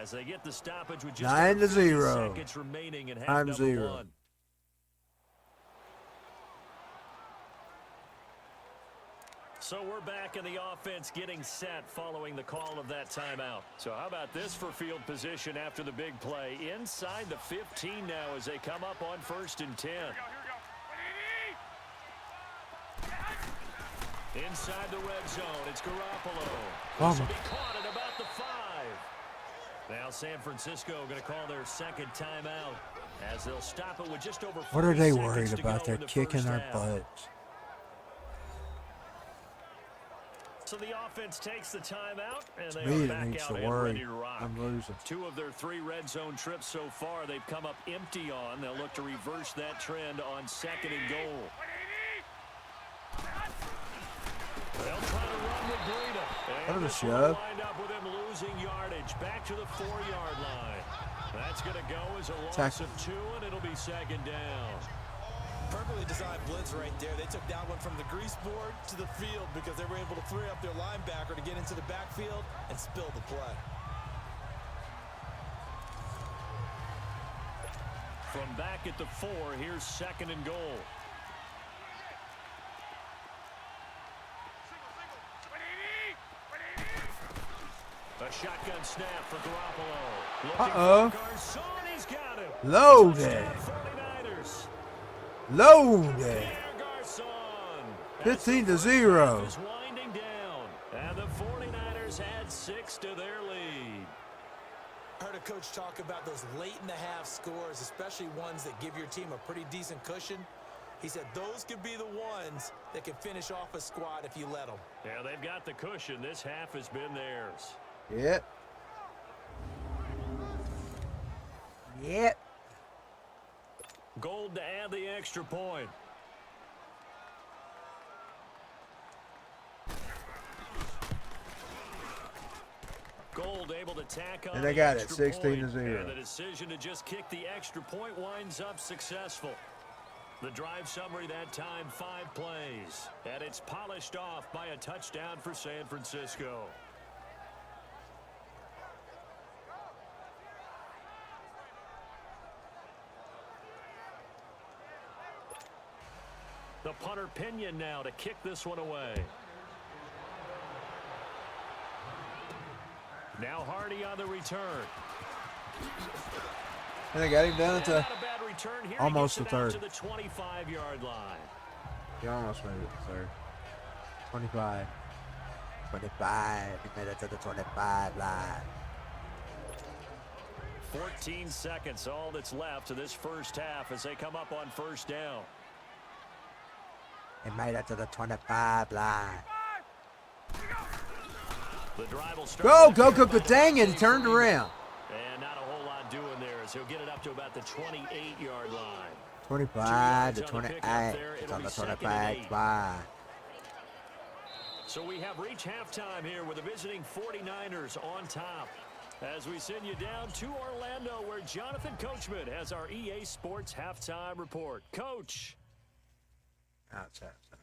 As they get the stoppage with just 9-0. seconds remaining and half I'm number 0. 1. So we're back in the offense getting set following the call of that timeout. So how about this for field position after the big play? Inside the 15 now as they come up on 1st and 10. Inside the red zone, it's Garoppolo. This will be caught at about the 5. Now San Francisco going to call their second timeout as they'll stop it with just over 40 What are they seconds worried to about? go They're in the kicking first our half. butts. So the offense takes the timeout, and It's they me are that back needs out to and worry. ready to rock. I'm losing. 2 of their 3 red zone trips so far, they've come up empty on. They'll look to reverse that trend on 2nd and goal. They'll try to run with Breida. That was a this will shove. wind up with him losing yardage back to the 4-yard line. That's going to go as a loss of 2, and it'll be 2nd down. Perfectly designed blitz right there. They took that one from the grease board to the field because they were able to free up their linebacker to get into the backfield and spill the play. From back at the 4, here's 2nd and goal. A shotgun snap for Garoppolo. Uh-oh. Garcon, he's got him. Loaded. 49ers. Loaded. 15-0. Is winding down, and the 49ers add 6 to their lead. I heard a coach talk about those late-in-the-half scores, especially ones that give your team a pretty decent cushion. He said those could be the ones that can finish off a squad if you let them. Yeah, they've got the cushion. This half has been theirs. Yep. Yep. Gold to add the extra point. Gold able to tack on And they the got it, extra 16-0. point. And the decision to just kick the extra point winds up successful. The drive summary that time, 5 plays. And it's polished off by a touchdown for San Francisco. The punter Pinion now to kick this one away. Now Hardy on the return. And they got him down to Not a bad return here. almost He the gets it out third. to the 25-yard line. He almost made it to third. 25. 25. He made it to the 25 line. 14 seconds, all that's left to this first half as they come up on 1st down. He made it to the 25 line. The drive will start. Go. Dang it, he turned around. And not a whole lot doing there as he'll get it up to about the 28-yard line. 25 to 28. It's on the 25. Bye. So we have reached halftime here with the visiting 49ers on top. As we send you down to Orlando, where Jonathan Coachman has our EA Sports halftime report. Coach. That's halftime.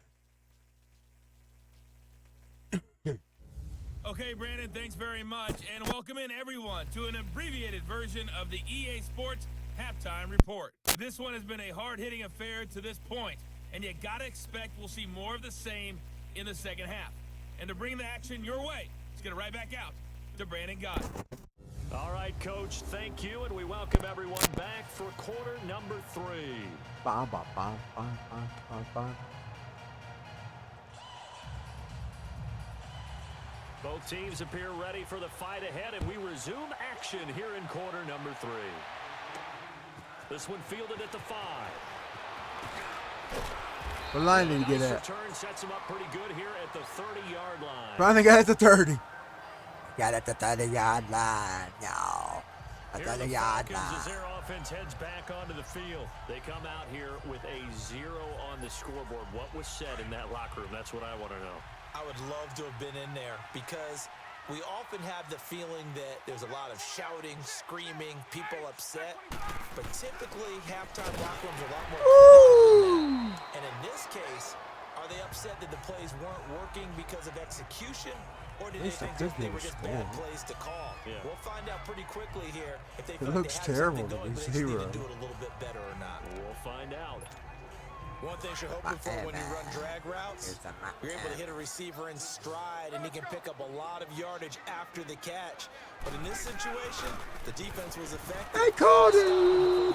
Okay, Brandon, thanks very much, and welcome in everyone to an abbreviated version of the EA Sports Halftime Report. This one has been a hard-hitting affair to this point, and you gotta expect we'll see more of the same in the second half. And to bring the action your way, let's get it right back out to Brandon Gott. All right, Coach, thank you, and we welcome everyone back for quarter number 3. Bum, bum, bum, bum, bum, bum, bum. Both teams appear ready for the fight ahead, and we resume action here in quarter number 3. This one fielded at the 5. What line did he get Nice at? return sets him up pretty good here at the 30-yard line. Finally got at the 30. Got at the 30-yard line. No. The 30-yard line. As their offense heads back onto the field, they come out here with a 0 on the scoreboard. What was said in that locker room? That's what I want to know. I would love to have been in there because we often have the feeling that there's a lot of shouting, screaming, people upset. But typically, halftime locker rooms are a lot more than that. And in this case, are they upset that the plays weren't working because of execution? Or did they think that they were just bad plays to call? Yeah. We'll find out pretty quickly here if they It feel looks like they have terrible something going, to but be they just need 0. to do it a little bit better or not. We'll find out. One thing you're hoping for when you run drag routes, you're able to hit a receiver in stride, and he can pick up a lot of yardage after the catch. But in this situation, the defense was effective. They caught it.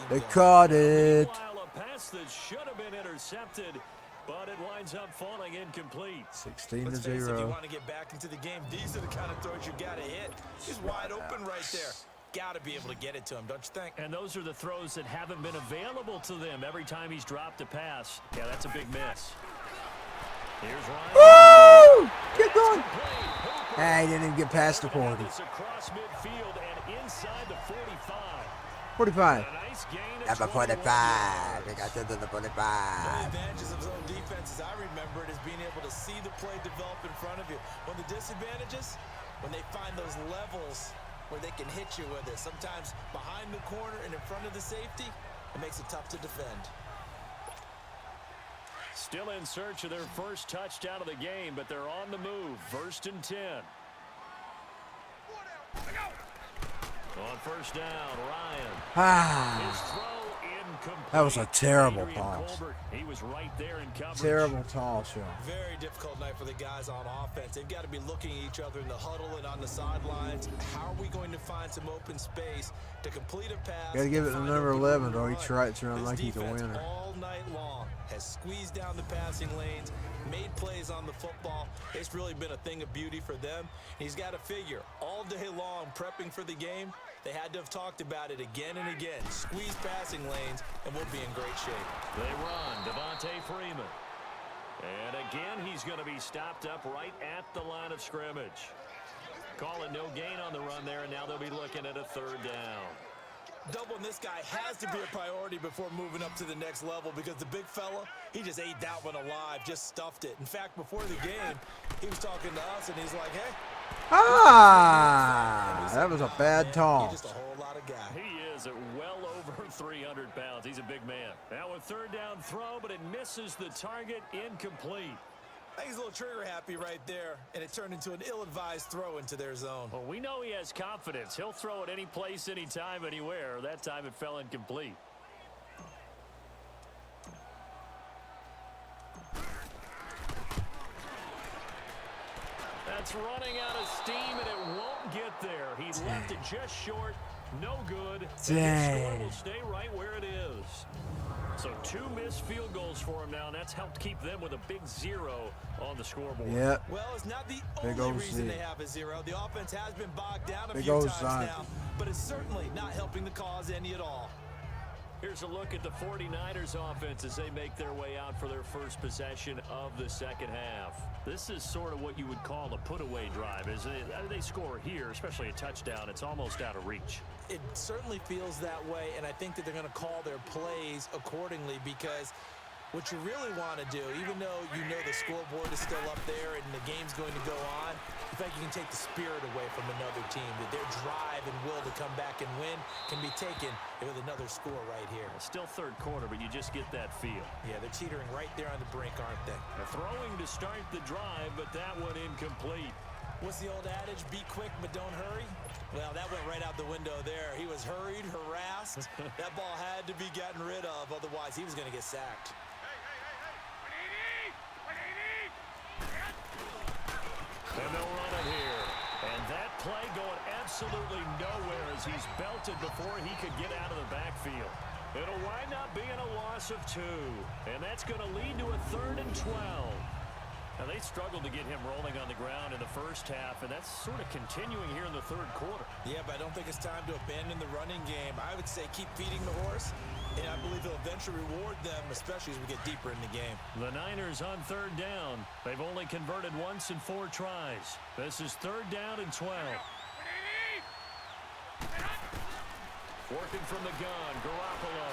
They caught it. Meanwhile, a pass that should have been intercepted, but it winds up falling incomplete. 16 to Let's face it, if you 0. want to get back into the game, these are the kind of throws you got to hit. He's wide open right there. Got to be able to get it to him, don't you think? And those are the throws that haven't been available to them every time he's dropped a pass. Yeah, that's a big miss. Here's Ryan. Woo! Get going. Hey, he didn't even get past the 40. Across midfield and inside the 45. 45. A nice gain of Number 21 45. They got to the One of 45. the advantages of zone defense, as I remember it, is being able to see the play develop in front of you. One of the disadvantages, when they find those levels where they can hit you with it. Sometimes behind the corner and in front of the safety, it makes it tough to defend. Still in search of their first touchdown of the game, but they're on the move. 1st and 10. On first down, Ryan. His throw incomplete. That was a terrible Adrian pass. Colbert, he was right there in coverage. Terrible tall shot. Very difficult night for the guys on offense. They've got to be looking at each other in the huddle and on the sidelines. How are we going to find some open space to complete a pass? Got to give it to and find number open 11 run? or he tries around This like he's a defense winner. all night long has squeezed down the passing lanes, made plays on the football. It's really been a thing of beauty for them. He's got to figure all day long prepping for the game. They had to have talked about it again and again. Squeeze passing lanes, and we'll be in great shape. They run, Devontae Freeman. And again, he's going to be stopped up right at the line of scrimmage. Call it no gain on the run there, and now they'll be looking at a 3rd down. Doubling this guy has to be a priority before moving up to the next level because the big fella, he just ate that one alive, just stuffed it. In fact, before the game, he was talking to us, and he's like, hey. That was a bad toss. He's just a whole lot of guy. He is at well over 300 pounds. He's a big man. Now a 3rd down throw, but it misses the target, incomplete. I think he's a little trigger happy right there, and it turned into an ill-advised throw into their zone. Well, we know he has confidence. He'll throw it any place, anytime, anywhere. That time it fell incomplete. That's running out of steam, and it won't get there. He left it just short. No good. Dang. The score will stay right where it is. So 2 missed field goals for him now, and that's helped keep them with a big 0 on the scoreboard. Yep. Well, it's not the Big only old reason Z. they have a 0. The offense has been bogged down a Big few old times sign. now, but it's certainly not helping the cause any at all. Here's a look at the 49ers offense as they make their way out for their first possession of the second half. This is sort of what you would call a put-away drive. As they score here, especially a touchdown, it's almost out of reach. It certainly feels that way, and I think that they're going to call their plays accordingly, because what you really want to do, even though you know the scoreboard is still up there and the game's going to go on, in fact, you can take the spirit away from another team, that their drive and will to come back and win can be taken with another score right here. Still third quarter, but you just get that feel. Yeah, they're teetering right there on the brink, aren't they? They're throwing to start the drive, but that one incomplete. What's the old adage? Be quick, but don't hurry? Well, that went right out the window there. He was hurried, harassed. That ball had to be gotten rid of, otherwise he was going to get sacked. And they'll run it here. And that play going absolutely nowhere as he's belted before he could get out of the backfield. It'll wind up being a loss of 2. And that's going to lead to a 3rd and 12. Now, they struggled to get him rolling on the ground in the first half, and that's sort of continuing here in the third quarter. Yeah, but I don't think it's time to abandon the running game. I would say keep feeding the horse, and I believe they'll eventually reward them, especially as we get deeper in the game. The Niners on 3rd down. They've only converted once in 4 tries. This is 3rd down and 12. Working from the gun, Garoppolo.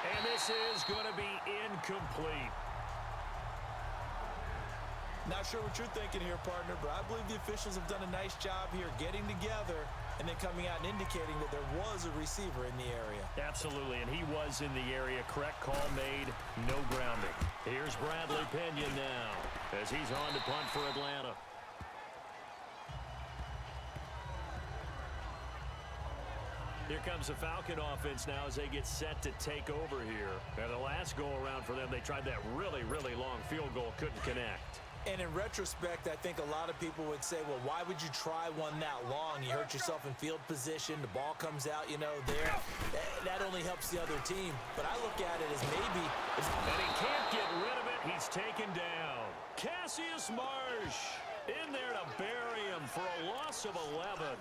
And this is going to be incomplete. Not sure what you're thinking here, partner, but I believe the officials have done a nice job here getting together and then coming out and indicating that there was a receiver in the area. Absolutely, and he was in the area. Correct call made, no grounding. Here's Bradley Pinion now as he's on to punt for Atlanta. Here comes the Falcon offense now as they get set to take over here. And the last go-around for them, they tried that really, really long field goal, couldn't connect. And in retrospect, I think a lot of people would say, well, why would you try one that long? You hurt yourself in field position. The ball comes out, there. That only helps the other team. But I look at it as maybe... And he can't get rid of it. He's taken down. Cassius Marsh in there to bury him for a loss of 11.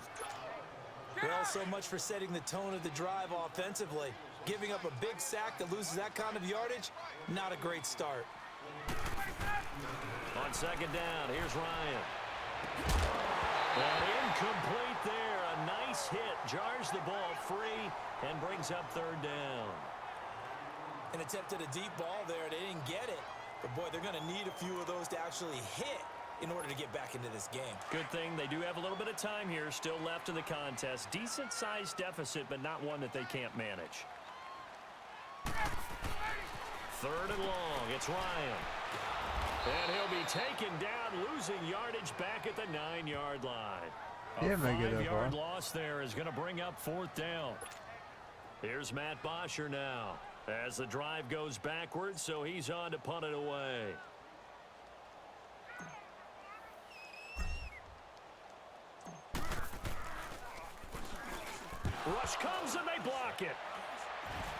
Well, so much for setting the tone of the drive offensively. Giving up a big sack that loses that kind of yardage, not a great start. On 2nd down, here's Ryan. And incomplete there. A nice hit. Jars the ball free and brings up 3rd down. An attempt at a deep ball there. They didn't get it. But, boy, they're going to need a few of those to actually hit in order to get back into this game. Good thing they do have a little bit of time here still left in the contest. Decent-sized deficit, but not one that they can't manage. 3rd and long. It's Ryan. And he'll be taken down, losing yardage back at the 9-yard line. A 5-yard loss there is going to bring up 4th down. Here's Matt Bosher now as the drive goes backwards, so he's on to punt it away. Rush comes and they block it.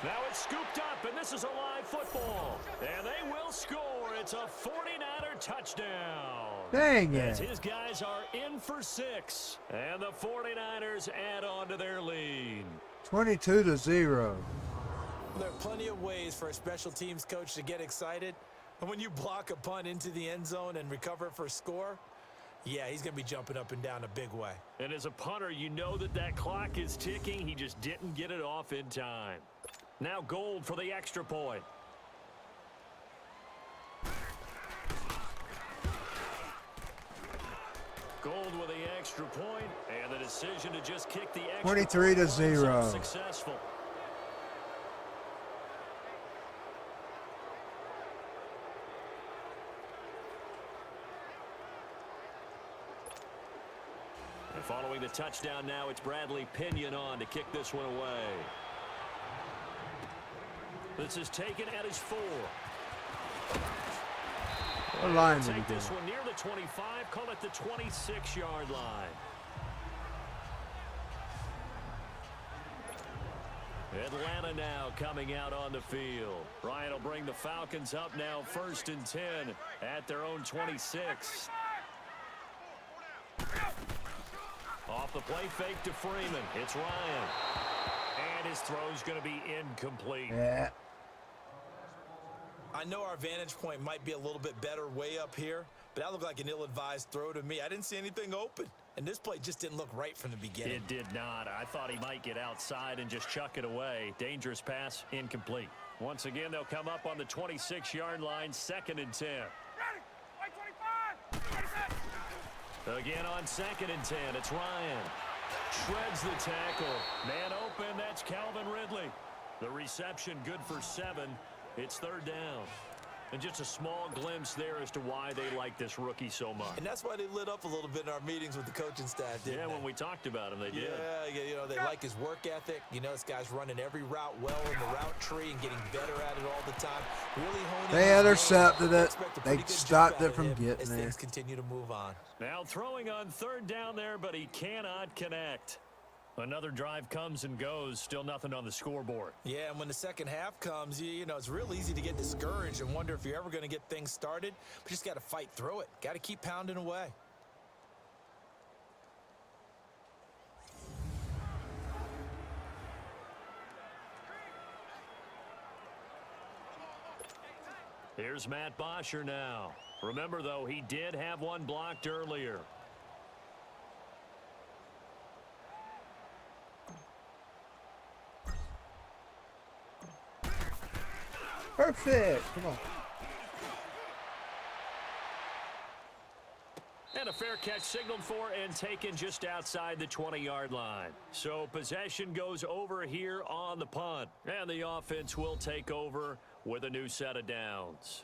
Now it's scooped up, and this is a live football. And they will score. It's a 49er touchdown. Dang it. As his guys are in for 6. And the 49ers add on to their lead. 22-0. There are plenty of ways for a special teams coach to get excited. And when you block a punt into the end zone and recover for a score, yeah, he's going to be jumping up and down a big way. And as a punter, you know that clock is ticking. He just didn't get it off in time. Now Gold for the extra point. Gold with the extra point, and the decision to just kick the extra 23-0. Successful. And following the touchdown now, it's Bradley Pinion on to kick this one away. This is taken at his 4. What line did he Take do? this one near the 25, call it the 26-yard line. Atlanta now coming out on the field. Ryan will bring the Falcons up now 1st and 10 at their own 26. Off the play fake to Freeman. It's Ryan. And his throw's going to be incomplete. Yeah. I know our vantage point might be a little bit better way up here, but that looked like an ill-advised throw to me. I didn't see anything open, and this play just didn't look right from the beginning. It did not. I thought he might get outside and just chuck it away. Dangerous pass, incomplete. Once again, they'll come up on the 26-yard line, 2nd and 10. Again on 2nd and 10, it's Ryan. Shreds the tackle. Man open, that's Calvin Ridley. The reception good for 7. It's 3rd down. And just a small glimpse there as to why they like this rookie so much. And that's why they lit up a little bit in our meetings with the coaching staff, didn't they? When we talked about him, they did. Yeah, you know, they like his work ethic. You know, this guy's running every route well in the route tree and getting better at it all the time. Really honing. They intercepted it. They stopped it from getting as there. things continue to move on. Now throwing on 3rd down there, but he cannot connect. Another drive comes and goes, still nothing on the scoreboard. Yeah, and when the second half comes, you know, it's real easy to get discouraged and wonder if you're ever going to get things started. But you just got to fight through it. Got to keep pounding away. Here's Matt Bosher now. Remember, though, he did have one blocked earlier. Perfect. Come on. And a fair catch signaled for and taken just outside the 20-yard line. So possession goes over here on the punt. And the offense will take over with a new set of downs.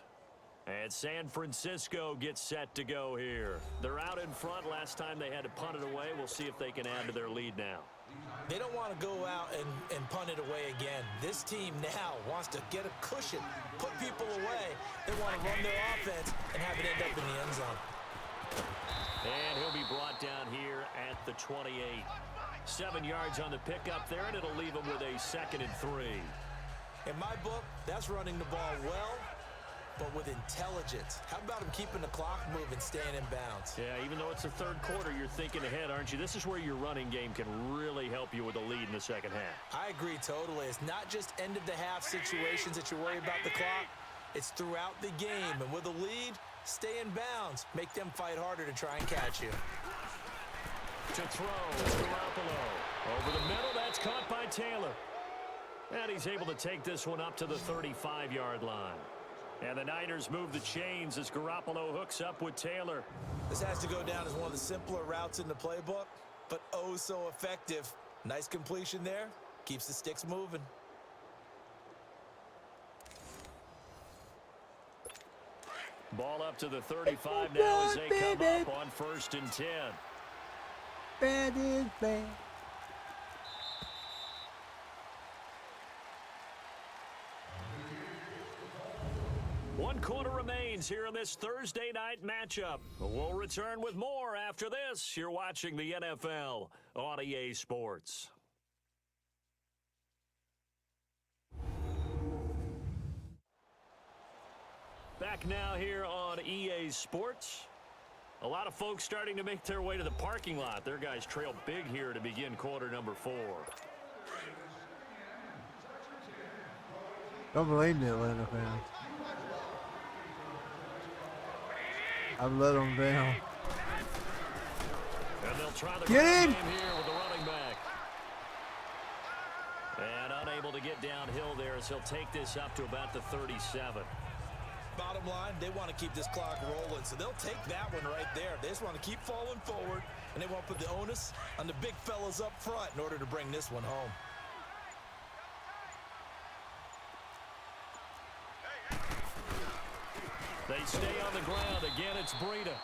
And San Francisco gets set to go here. They're out in front. Last time they had to punt it away. We'll see if they can add to their lead now. They don't want to go out and punt it away again. This team now wants to get a cushion, put people away. They want to run their offense and have it end up in the end zone. And he'll be brought down here at the 28. 7 yards on the pickup there, and it'll leave him with a 2nd and 3. In my book, that's running the ball well, but with intelligence. How about him keeping the clock moving, staying in bounds? Yeah, even though it's the 3rd quarter, you're thinking ahead, aren't you? This is where your running game can really help you with a lead in the second half. I agree totally. It's not just end-of-the-half situations that you worry about the clock. It's throughout the game. And with a lead, stay in bounds. Make them fight harder to try and catch you. To throw, it's Garoppolo. Over the middle, that's caught by Taylor. And he's able to take this one up to the 35-yard line. And the Niners move the chains as Garoppolo hooks up with Taylor. This has to go down as one of the simpler routes in the playbook, but oh so effective. Nice completion there. Keeps the sticks moving. Ball up to the 35 now as they come up on 1st and 10. Bad is bad. One quarter remains here in this Thursday night matchup. We'll return with more after this. You're watching the NFL on EA Sports. Back now here on EA Sports. A lot of folks starting to make their way to the parking lot. Their guys trail big here to begin quarter number 4. Don't blame the Atlanta fans. I've let them down. And they'll try the Get in! game here with the running back. And unable to get downhill there as he'll take this up to about the 37. Bottom line, they want to keep this clock rolling, so they'll take that one right there. They just want to keep falling forward, and they want to put the onus on the big fellas up front in order to bring this one home. They stay on the ground. Again, it's Breida.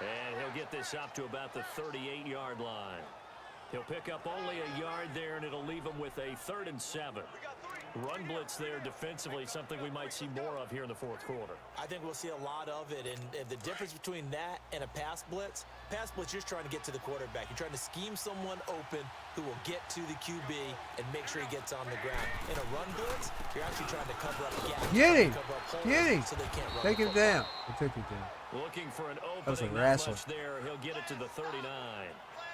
And he'll get this up to about the 38-yard line. He'll pick up only a yard there, and it'll leave him with a 3rd and 7. Run blitz there defensively, something we might see more of here in the 4th quarter. I think we'll see a lot of it, and the difference between that and a pass blitz, you're just trying to get to the quarterback. You're trying to scheme someone open who will get to the QB and make sure he gets on the ground. In a run blitz, you're actually trying to cover up gaps. Get him! Get him! So they can't run. Take him down. He took him down. Looking for an was a opening wrestler. much there. He'll get it to the 39.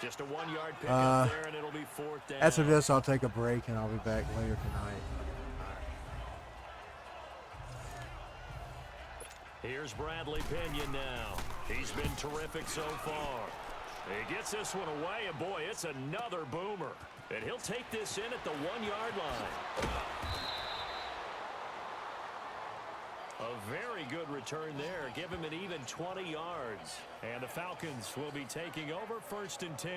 Just a 1-yard pickup there, and it'll be 4th down. After this, I'll take a break, and I'll be back later tonight. Here's Bradley Pinion now. He's been terrific so far. He gets this one away, and boy, it's another boomer. And he'll take this in at the 1-yard line. A very good return there. Give him an even 20 yards. And the Falcons will be taking over 1st and 10.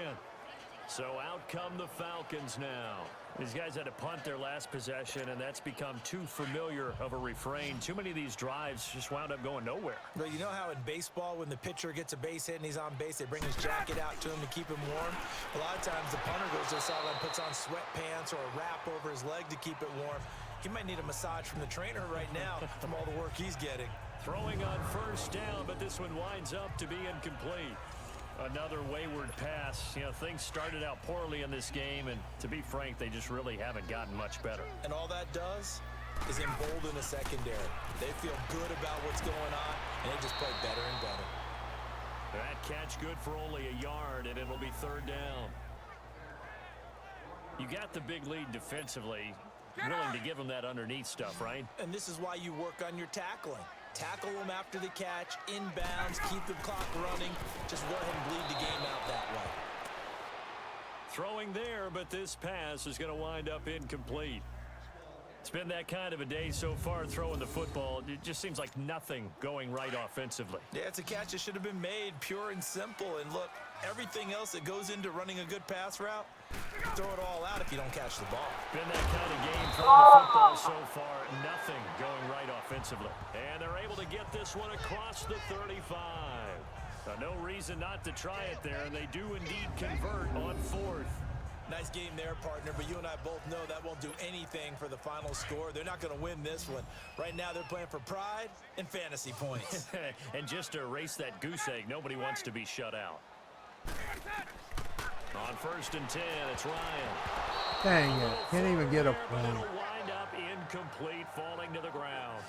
So out come the Falcons now. These guys had to punt their last possession, and that's become too familiar of a refrain. Too many of these drives just wound up going nowhere. But you know how in baseball, when the pitcher gets a base hit and he's on base, they bring his jacket out to him to keep him warm? A lot of times the punter goes to the sideline, puts on sweatpants or a wrap over his leg to keep it warm. He might need a massage from the trainer right now from all the work he's getting. Throwing on 1st down, but this one winds up to be incomplete. Another wayward pass. You know, things started out poorly in this game, and to be frank, they just really haven't gotten much better. And all that does is embolden the secondary. They feel good about what's going on, and they just play better and better. That catch good for only a yard, and it'll be 3rd down. You got the big lead defensively. Willing to give them that underneath stuff, right? And this is why you work on your tackling. Tackle them after the catch, inbounds, keep the clock running. Just go ahead and bleed the game out that way. Throwing there, but this pass is going to wind up incomplete. It's been that kind of a day so far throwing the football. It just seems like nothing going right offensively. Yeah, it's a catch that should have been made, pure and simple. And look, everything else that goes into running a good pass route, throw it all out if you don't catch the ball. Been that kind of game throwing the football so far. Nothing going right offensively. And they're able to get this one across the 35. No reason not to try it there, and they do indeed convert on 4th. Nice game there, partner, but you and I both know that won't do anything for the final score. They're not going to win this one. Right now, they're playing for pride and fantasy points. And just to erase that goose egg, nobody wants to be shut out. On 1st and 10, it's Ryan. Dang it. Can't even get a point. It'll wind up incomplete, falling to the ground.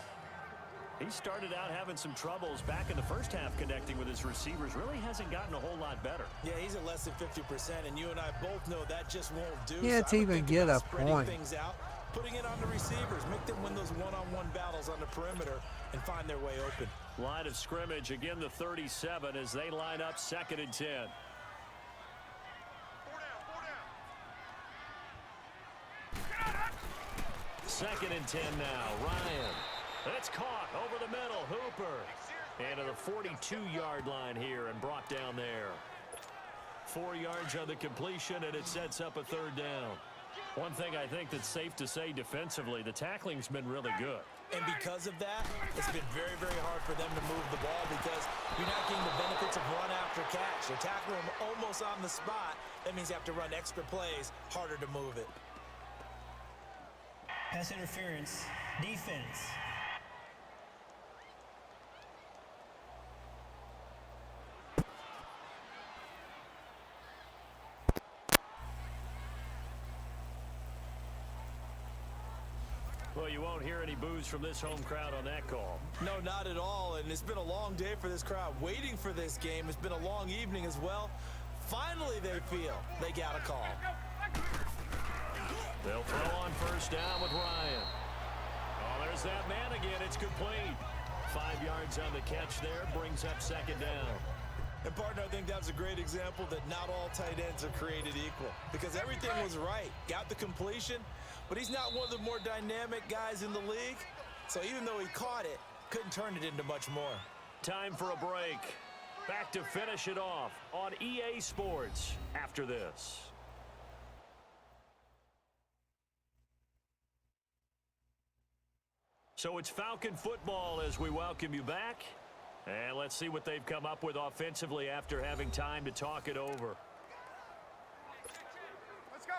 He started out having some troubles back in the first half connecting with his receivers. Really hasn't gotten a whole lot better. Yeah, he's at less than 50%, and you and I both know that just won't do. Can't even get a point. Things out, putting it on the receivers, make them win those one-on-one battles on the perimeter and find their way open. Line of scrimmage, again the 37 as they line up 2nd and 10. Second and 10 now, Ryan. It's caught over the middle, Hooper. And to the 42-yard line here and brought down there. 4 yards on the completion, and it sets up a 3rd down. One thing I think that's safe to say defensively, the tackling's been really good. And because of that, it's been very, very hard for them to move the ball because you're not getting the benefits of run after catch. You're tackling them almost on the spot. That means you have to run extra plays, harder to move it. Pass interference, defense. Well, you won't hear any boos from this home crowd on that call. No, not at all. And it's been a long day for this crowd waiting for this game. It's been a long evening as well. Finally, they feel they got a call. They'll throw on 1st down with Ryan. Oh, there's that man again. It's complete. 5 yards on the catch there. Brings up 2nd down. And, partner, I think that's a great example that not all tight ends are created equal. Because everything was right. Got the completion. But he's not one of the more dynamic guys in the league. So even though he caught it, couldn't turn it into much more. Time for a break. Back to finish it off on EA Sports after this. So it's Falcon football as we welcome you back. And let's see what they've come up with offensively after having time to talk it over. Let's go.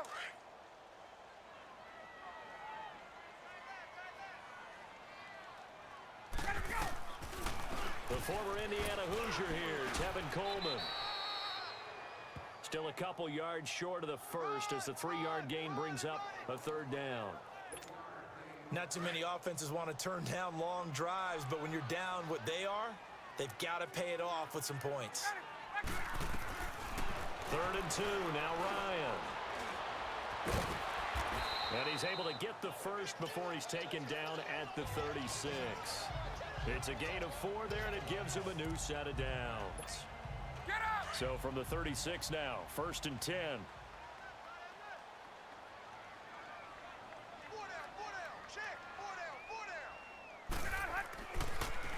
The former Indiana Hoosier here, Tevin Coleman. Still a couple yards short of the first as the 3-yard gain brings up a 3rd down. Not too many offenses want to turn down long drives, but when you're down what they are, they've got to pay it off with some points. 3rd and 2, now Ryan. And he's able to get the first before he's taken down at the 36. It's a gain of 4 there, and it gives him a new set of downs. So from the 36 now, 1st and 10.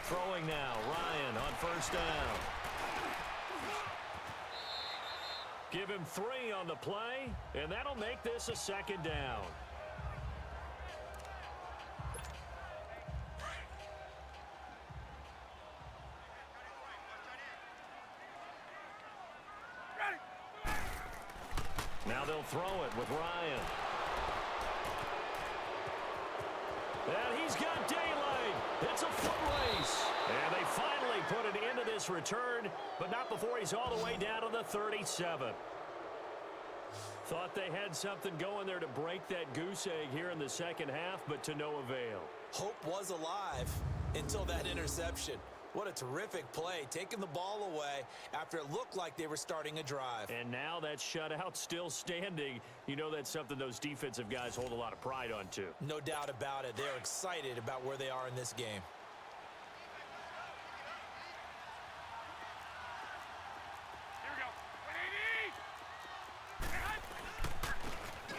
Throwing now, Ryan on 1st down. Give him 3 on the play, and that'll make this a 2nd down. Now they'll throw it with Ryan. And he's got daylight. It's a foot race. And they finally put it into this return, but not before he's all the way down to the 37. Thought they had something going there to break that goose egg here in the 2nd half, but to no avail. Hope was alive until that interception. What a terrific play, taking the ball away after it looked like they were starting a drive. And now that shutout still standing. You know that's something those defensive guys hold a lot of pride on, too. No doubt about it. They're excited about where they are in this game.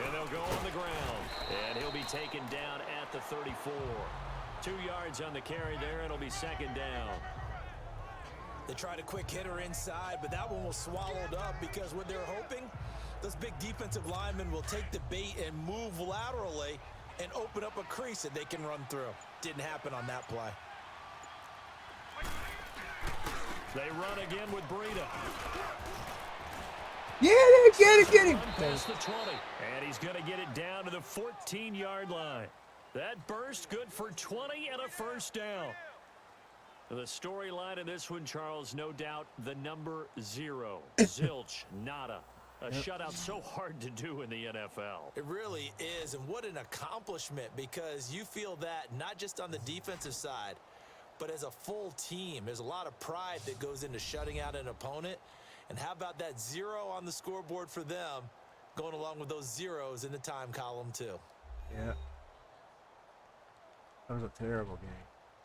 And they'll go on the ground. And he'll be taken down at the 34. 2 yards on the carry there, and it'll be 2nd down. They tried a quick hitter inside, but that one was swallowed up because what they're hoping, those big defensive linemen will take the bait and move laterally and open up a crease that they can run through. Didn't happen on that play. They run again with Breida. Get him. Past the 20, and he's going to get it down to the 14-yard line. That burst good for 20 and a 1st down. The storyline in this one, Charles, no doubt the number 0. Zilch, nada. A shutout so hard to do in the NFL. It really is, and what an accomplishment, because you feel that not just on the defensive side, but as a full team. There's a lot of pride that goes into shutting out an opponent. And how about that 0 on the scoreboard for them, going along with those zeros in the time column, too. Yeah. That was a terrible game.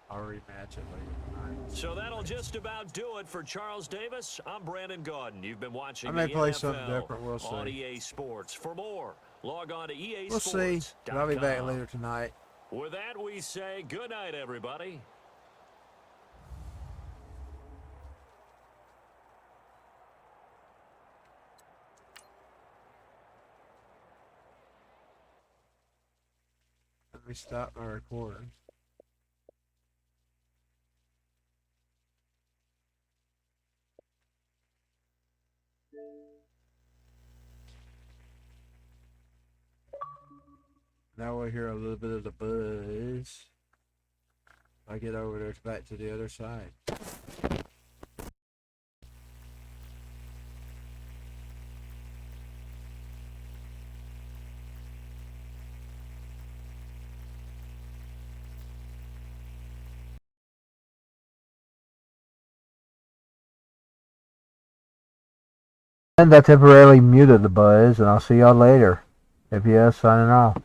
I'll rematch it later tonight. So that'll just about do it for Charles Davis. I'm Brandon Gaudin. You've been watching I may the play NFL something different. We'll see. on EA Sports. For more, log on to EA We'll see. But I'll be back Sports.com. later tonight. With that, we say good night, everybody. Let me stop my recording. Now we'll hear a little bit of the buzz. I get over there back to the other side. And I temporarily muted the buzz, and I'll see y'all later. APS signing off.